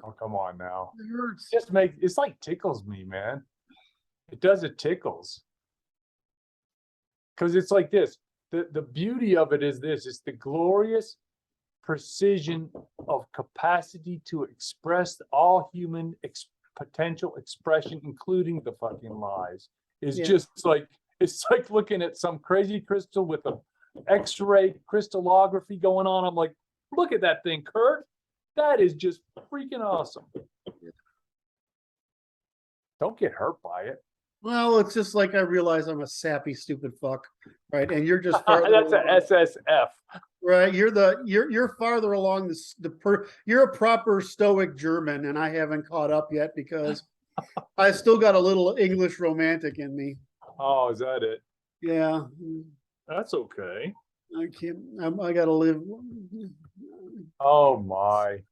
Oh, come on now. It hurts. It's like tickles me, man. It does, it tickles. Because it's like this. The beauty of it is this. It's the glorious precision of capacity to express all human potential expression, including the fucking lies. Is just like, it's like looking at some crazy crystal with a X-ray crystallography going on. I'm like, look at that thing, Kurt. That is just freaking awesome. Don't get hurt by it. Well, it's just like I realize I'm a sappy, stupid fuck, right? And you're just that's a SSF, right? You're farther along you're a proper stoic German, and I haven't caught up yet because I still got a little English romantic in me. Oh, is that it? Yeah, that's okay. I can't. I gotta live. Oh my,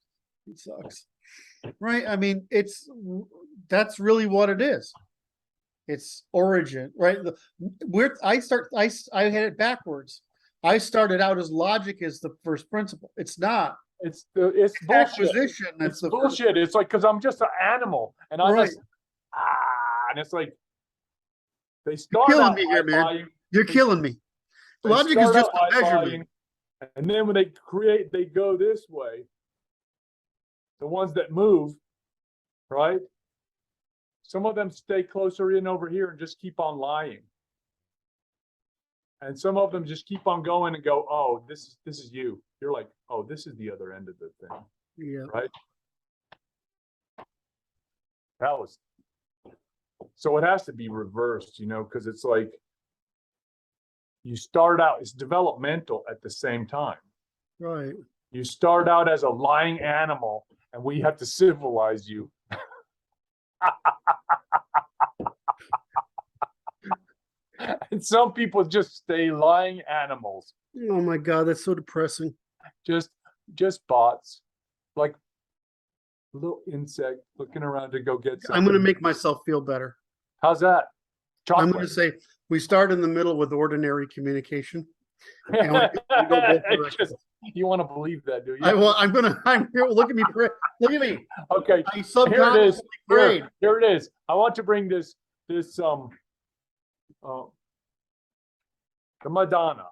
it sucks, right? I mean, that's really what it is. It's origin, right? I had it backwards. I started out as logic is the first principle. It's not. It's bullshit. Acquisition. It's bullshit. It's like, because I'm just an animal, and I'm right. just and it's like they start You're killing out me here, man. lying. You're killing me. Logic is just a measurement. Lying, and then when they go this way. The ones that move, right? Some of them stay closer in over here and just keep on lying. And some of them just keep on going and go, oh, this is you. You're like, oh, this is the other end of the thing. Yeah. Right? So it has to be reversed, because it's like you start out, it's developmental at the same time. Right. You start out as a lying animal, and we have to civilize you. And some people just stay lying animals. Oh my God, that's so depressing. Just bots, like a little insect looking around to go get something. I'm going to make myself feel better. How's that? Chocolate. I'm going to say we start in the middle with ordinary communication. And you want to believe that, do you? I'm here. Look at me. Look at me. Okay. I subconsciously prayed. Here it is. I want to bring this the Madonna.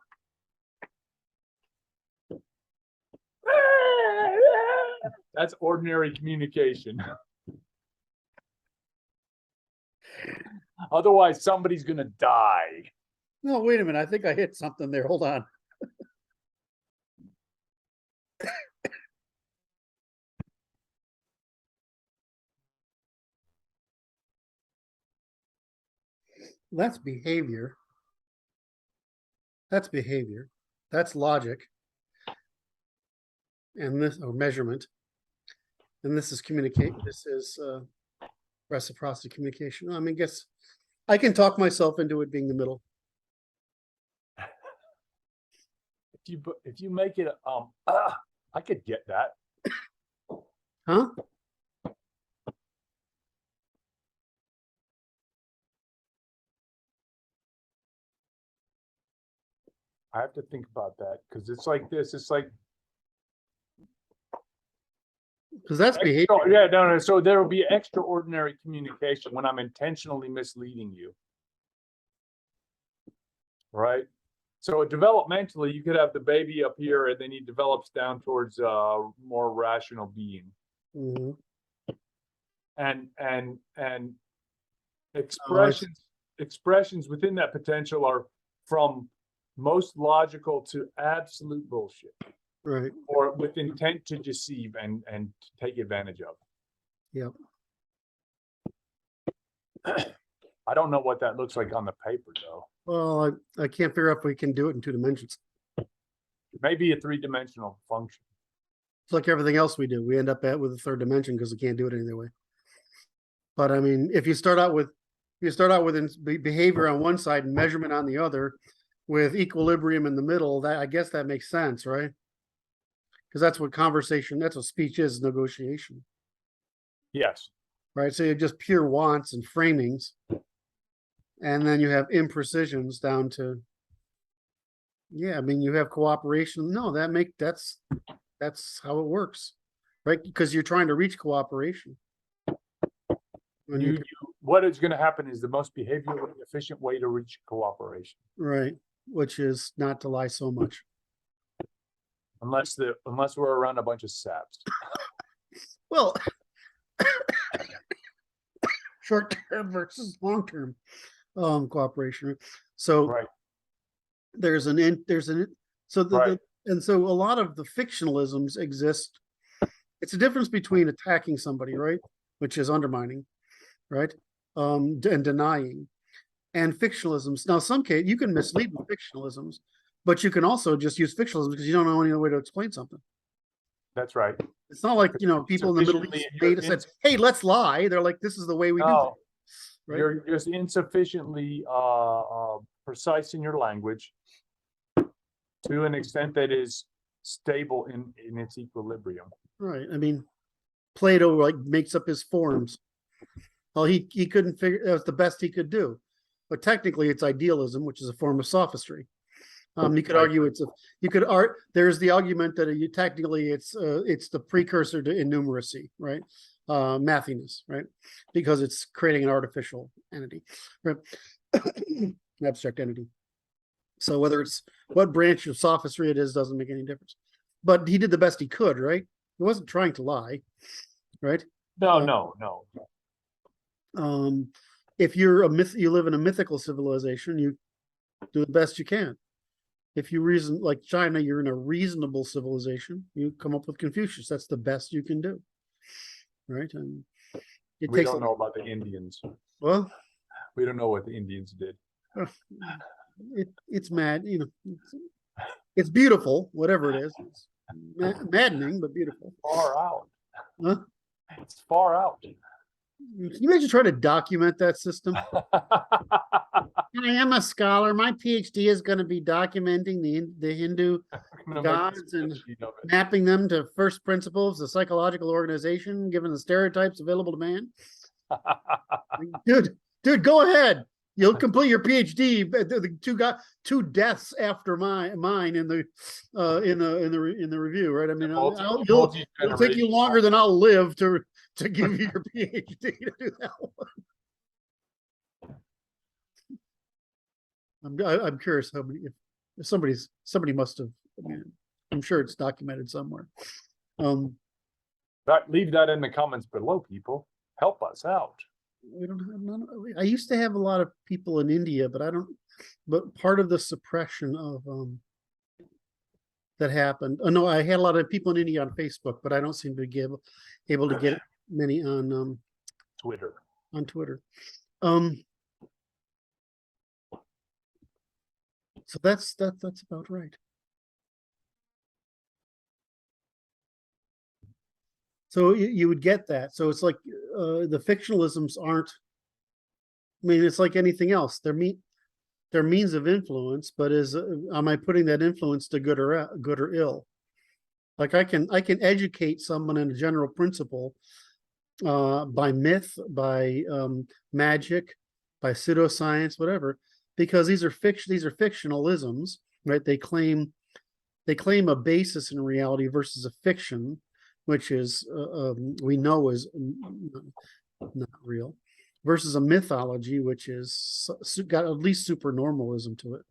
That's ordinary communication. Otherwise, somebody's going to die. No, wait a minute. I think I hit something there. Hold on. That's behavior. That's behavior. That's logic. And this, or measurement. And this is communicate. This is reciprocity communication. I mean, guess I can talk myself into it being the middle. If you make it I could get that. Huh? I have to think about that because it's like this. It's like Because that's behavior. yeah, no. So there will be extraordinary communication when I'm intentionally misleading you, right? So developmentally, you could have the baby up here, and then he develops down towards more rational being, Mhm. and Oh, expressions within that potential are from most logical to absolute bullshit, right. or with intent to deceive and take advantage of. Yep. I don't know what that looks like on the paper though. Well, I can't figure out if we can do it in 2 dimensions. Maybe a 3-dimensional function. It's like everything else we do. We end up with a 3rd dimension because we can't do it any other way. But I mean, if you start out with behavior on one side and measurement on the other, with equilibrium in the middle, that I guess that makes sense, right? Because that's what speech is, negotiation, Yes. right? So you have just pure wants and framings, and then you have imprecisions down to, yeah, I mean, you have cooperation. No, that's how it works, right? Because you're trying to reach cooperation. What is going to happen is the most behaviorally efficient way to reach cooperation. Right, which is not to lie so much. Unless we're around a bunch of saps. Well, short term versus long term cooperation. So right. So a lot of the fictionalisms exist. It's a difference between attacking somebody, right, which is undermining, right, and denying, and fictionalisms. Now, some case you can mislead with fictionalisms, but you can also just use fictionalism because you don't know any other way to explain something. That's right. It's not like, people in the Middle East said, "Hey, let's lie." They're like, "This is the way we do things." Right? You're just insufficiently precise in your language to an extent that is stable in its equilibrium. Right. I mean, Plato makes up his forms. Well, he couldn't figure, that was the best he could do. But technically it's idealism, which is a form of sophistry. You could argue there's the argument that technically it's the precursor to innumeracy, right? Mathiness, right? Because it's creating an artificial entity, right? An abstract entity. So whether it's what branch of sophistry it is doesn't make any difference. But he did the best he could, right? He wasn't trying to lie, right? No. If you live in a mythical civilization, you do the best you can. If you reason like China, you're in a reasonable civilization, you come up with Confucius. That's the best you can do, right? And we don't know about the Indians. Well, we don't know what the Indians did. It's mad, it's beautiful, whatever it is. It's maddening, but beautiful. Far out. Huh? It's far out. Can you imagine trying to document that system? I am a scholar. My PhD is going to be documenting the Hindu gods and mapping them to first principles of psychological organization, given the stereotypes available to man. Dude, go ahead. You'll complete your PhD. The two deaths after mine in the review, right? I mean, it'll take you longer than I'll live to give you your PhD to do that one. I'm curious how many. If somebody must have. I mean, I'm sure it's documented somewhere. Leave that in the comments below, people. Help us out. We don't have none. I used to have a lot of people in India, but I don't. But part of the suppression of that happened. Oh no, I had a lot of people in India on Facebook, but I don't seem to be able to get many on Twitter. On Twitter. So that's about right. So you would get that. So it's like the fictionalisms aren't. I mean, it's like anything else. They're means of influence, but am I putting that influence to good or ill? Like I can educate someone in a general principle by myth, by magic, by pseudoscience, whatever, because these are fictionalisms, right? They claim a basis in reality versus a fiction, which is we know is not real, versus a mythology, which is got at least supernormalism to it.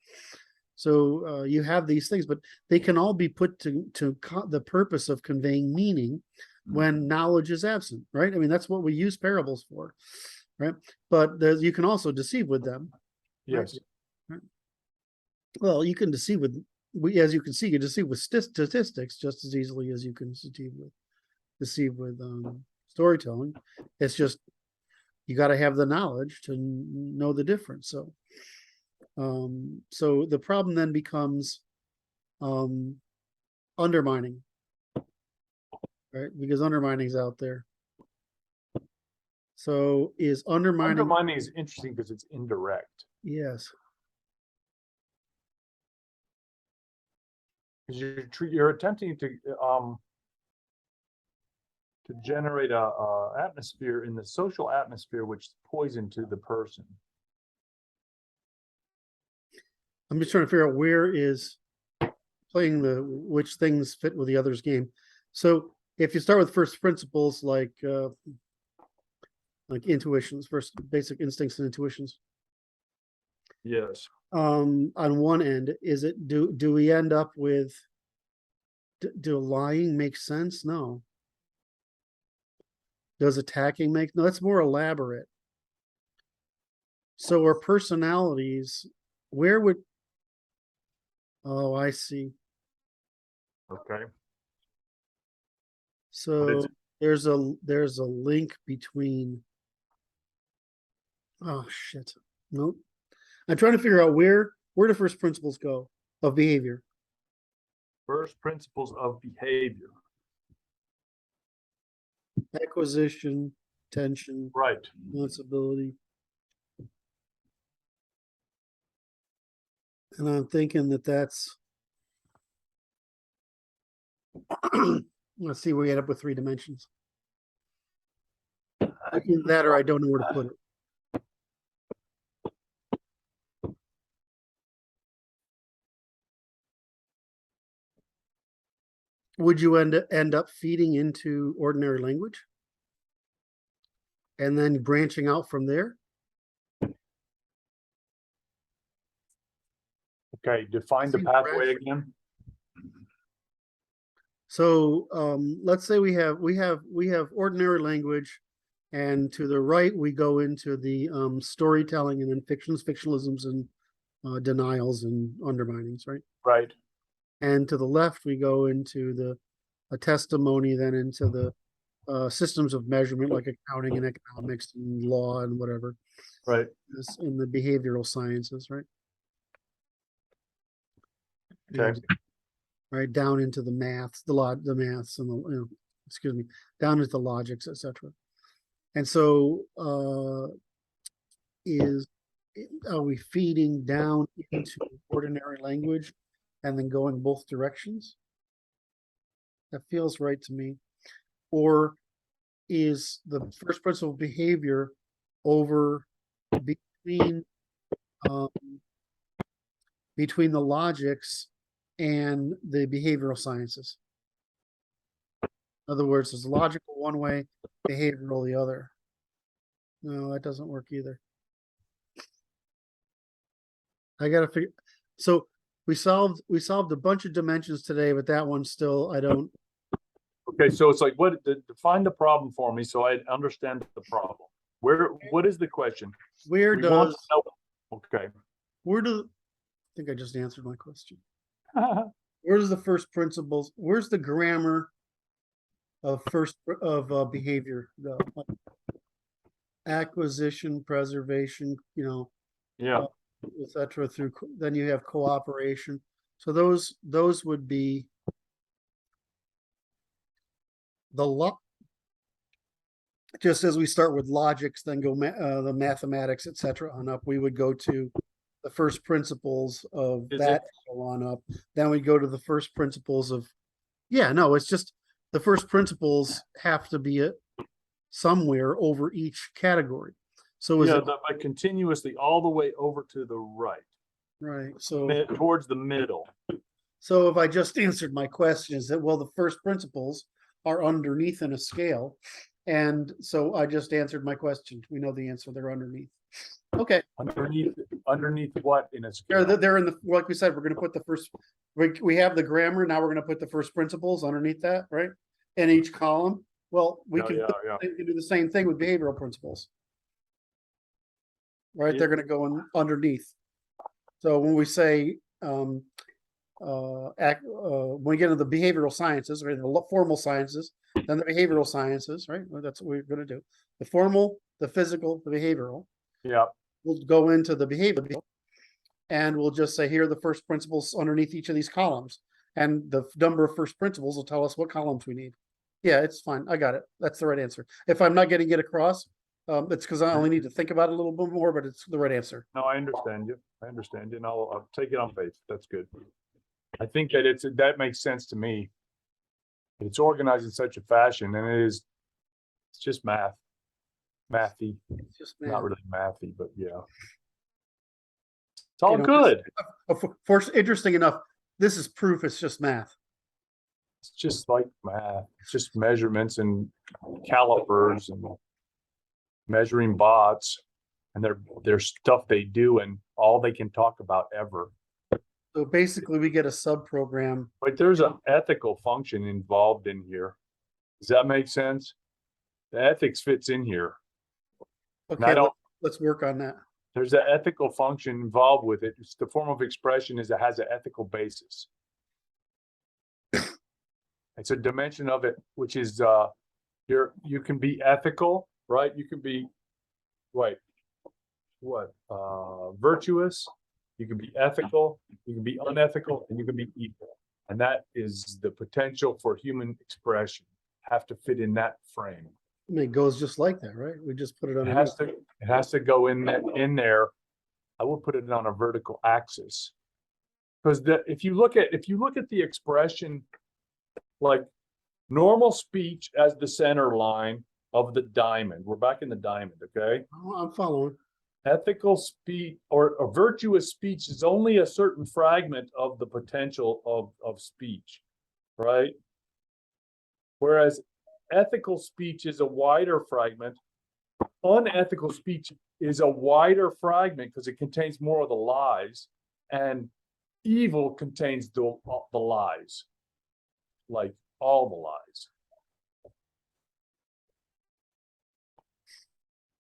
So you have these things, but they can all be put to the purpose of conveying meaning when knowledge is absent, right? I mean, that's what we use parables for, right? But you can also deceive with them. Yes. Right? Well, you can deceive with, as you can see, you deceive with statistics just as easily as you can deceive with storytelling. It's just you got to have the knowledge to know the difference. So the problem then becomes undermining, right? Because undermining is out there. So is undermining is interesting because it's indirect. Yes. Because you're attempting to generate a atmosphere in the social atmosphere which is poison to the person. I'm just trying to figure out where is playing which things fit with the other's game. So if you start with first principles, like intuitions, first basic instincts and intuitions. Yes. On one end, is it do we end up with do lying make sense? No. Does attacking make no? That's more elaborate. So our personalities, where would I see. Okay. So there's a link between oh shit. Nope. I'm trying to figure out where do first principles go of behavior. First principles of behavior. Acquisition, tension, right, responsibility. And I'm thinking that's let's see, we end up with 3 dimensions. Either that or I don't know where to put it. Would you end up feeding into ordinary language and then branching out from there? Okay, define the pathway again. So let's say we have ordinary language, and to the right we go into the storytelling and then fictionalisms and denials and underminings, right? Right. And to the left we go into a testimony, then into the systems of measurement like accounting and economics and law and whatever. Right. In the behavioral sciences, right? Okay. And, right down into the maths, the maths and the excuse me, down into the logics, etc. And so are we feeding down into ordinary language and then going both directions? That feels right to me. Or is the first principle of behavior over between the logics and the behavioral sciences? In other words, is logical one way, behavioral the other? No, that doesn't work either. I gotta figure. So we solved a bunch of dimensions today, but that one still I don't. Okay, so it's like define the problem for me so I understand the problem. What is the question? Where does okay. I think I just answered my question. Where does the first principles, where's the grammar of behavior go? Acquisition, preservation, yeah, etc. Through then you have cooperation. So those would be just as we start with logics, then go the mathematics, etc. on up. We would go to the first principles of that on up. Then we go to the first principles of it's just the first principles have to be somewhere over each category. So is it by continuously all the way over to the right. Right, so, towards the middle. so if I just answered my question, is that, well, the first principles are underneath in a scale. And so I just answered my question. We know the answer, they're underneath. Okay, Underneath what in a scale? they're in the, like we said, we're gonna put the first, we have the grammar, now we're gonna put the first principles underneath that, right? In each column. Well, we Yeah, can, yeah. we can do the same thing with behavioral principles. Right, they're gonna go in underneath. So when we say, when we get into the behavioral sciences, right, the formal sciences, then the behavioral sciences, right? Well, that's what we're gonna do. The formal, the physical, the behavioral. Yeah. We'll go into the behavioral, and we'll just say, here are the first principles underneath each of these columns. And the number of first principles will tell us what columns we need. Yeah, it's fine. I got it. That's the right answer. If I'm not getting it across, it's because I only need to think about it a little bit more, but it's the right answer. No, I understand you. I understand you. And I'll take it on faith. That's good. I think that that makes sense to me. It's organized in such a fashion, and it's just mathy. It's just Not math. really mathy, but yeah. It's all You know, good. Interesting enough, this is proof it's just math. It's just like math. It's just measurements and calipers and measuring bots, and their stuff they do and all they can talk about ever. So basically we get a sub program. But there's an ethical function involved in here. Does that make sense? The ethics fits in here. Okay, let's work on that. There's an ethical function involved with it. It's the form of expression is it has an ethical basis. It's a dimension of it, which is you can be ethical, right? You can be virtuous, you can be ethical, you can be unethical, and you can be evil. And that is the potential for human expression. Have to fit in that frame. I mean, it goes just like that, right? We just put it on. It has to go in there. I will put it on a vertical axis. Because if you look at the expression, like normal speech as the center line of the diamond. We're back in the diamond, okay? I'm following. Ethical speech or a virtuous speech is only a certain fragment of the potential of speech, right? Whereas ethical speech is a wider fragment. Unethical speech is a wider fragment because it contains more of the lies, and evil contains the lies, like all the lies.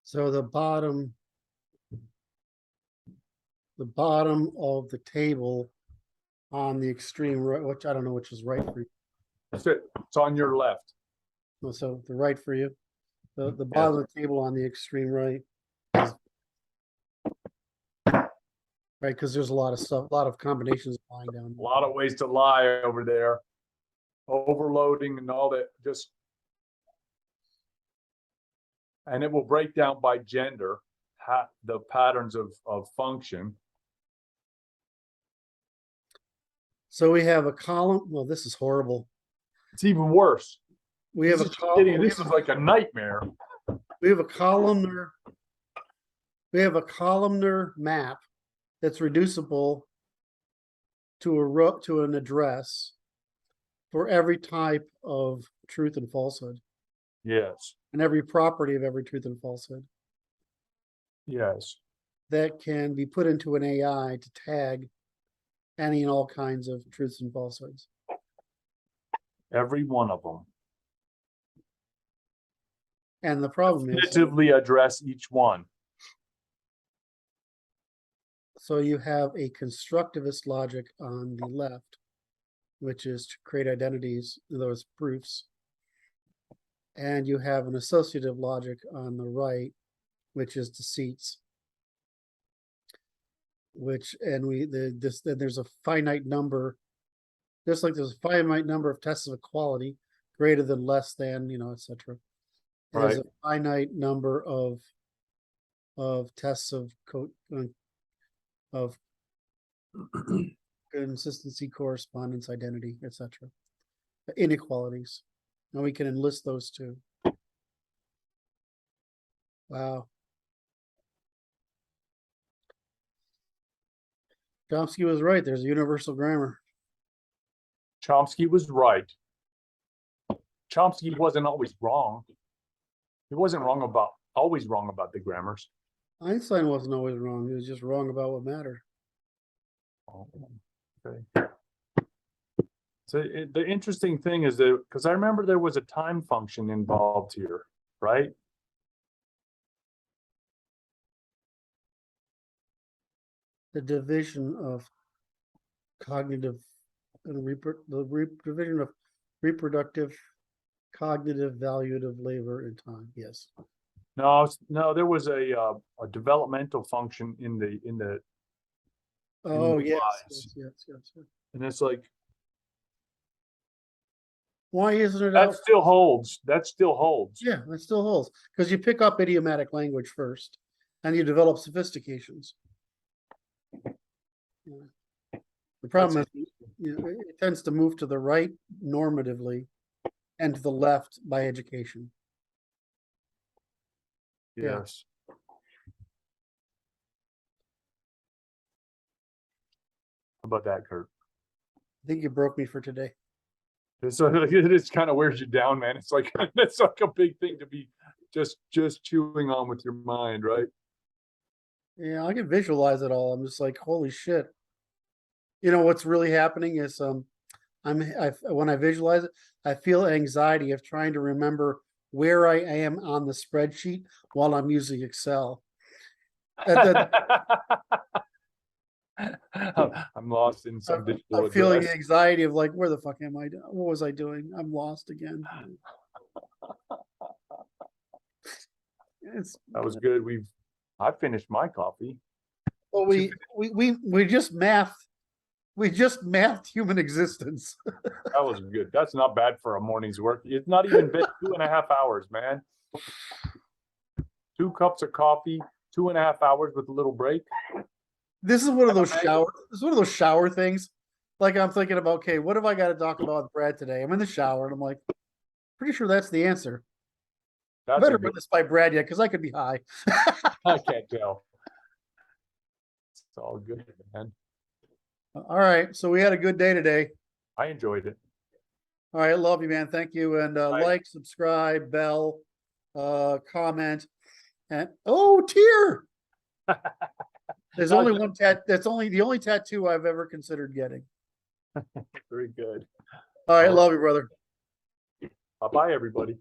So the bottom of the table on the extreme right, which I don't know which is right for you. That's it. It's on your left. So the right for you. The bottom of the table on the extreme right is, right, because there's a lot of stuff, a lot of combinations lying down A lot of ways to lie over there. Overloading and all that, and it will break down by gender the patterns of function. So we have a column. Well, this is horrible. It's even worse. We have a column. This is like a nightmare. We have a columnar. We have a columnar map that's reducible to an address for every type of truth and falsehood. Yes. And every property of every truth and falsehood. Yes. That can be put into an AI to tag any and all kinds of truths and falsehoods. Every one of them. And the problem is definitively address each one. So you have a constructivist logic on the left, which is to create identities, those proofs. And you have an associative logic on the right, which is deceits. There's a finite number, just like there's a finite number of tests of equality, greater than, less than, etc. There's a finite number of tests of consistency, correspondence, identity, etc. Inequalities. And we can enlist those too. Wow. Chomsky was right. There's universal grammar. Chomsky was right. Chomsky wasn't always wrong. He wasn't always wrong about the grammars. Einstein wasn't always wrong. He was just wrong about what mattered. Oh, okay. So the interesting thing is that, because I remember there was a time function involved here, right? The division of cognitive and division of reproductive, cognitive, valuative labor and time. Yes. No, there was a developmental function in the Oh, yes, wise. yes. And it's like, Why isn't it that out? still holds. That still holds. Yeah, that still holds because you pick up idiomatic language first, and you develop sophistications. Yeah. The problem is, it tends to move to the right normatively, and to the left by education. Yeah. Yes. How about that, Kurt? I think you broke me for today. It kind of wears you down, man. It's like that's like a big thing to be just chewing on with your mind, right? Yeah, I can visualize it all. I'm just like, holy shit. You know what's really happening is when I visualize it, I feel anxiety of trying to remember where I am on the spreadsheet while I'm using Excel. I'm lost in some digital I'm feeling address. anxiety of like, where the fuck am I? What was I doing? I'm lost again. That was good. I finished my coffee. Well, we just mathed human existence. That was good. That's not bad for a morning's work. It's not even been 2.5 hours, man. 2 cups of coffee, 2.5 hours with a little break. This is one of those shower things. Like I'm thinking about, okay, what have I got to talk about with Brad today? I'm in the shower and I'm like, pretty sure that's the answer. I better run this by Brad yet because I could be high. I can't tell. It's all good, man. All right, so we had a good day today. I enjoyed it. All right, love you, man. Thank you, and like, subscribe, bell, comment, and tear. There's only one That's the only tattoo I've ever considered getting. Very good. All right, love you, brother. Bye-bye, everybody.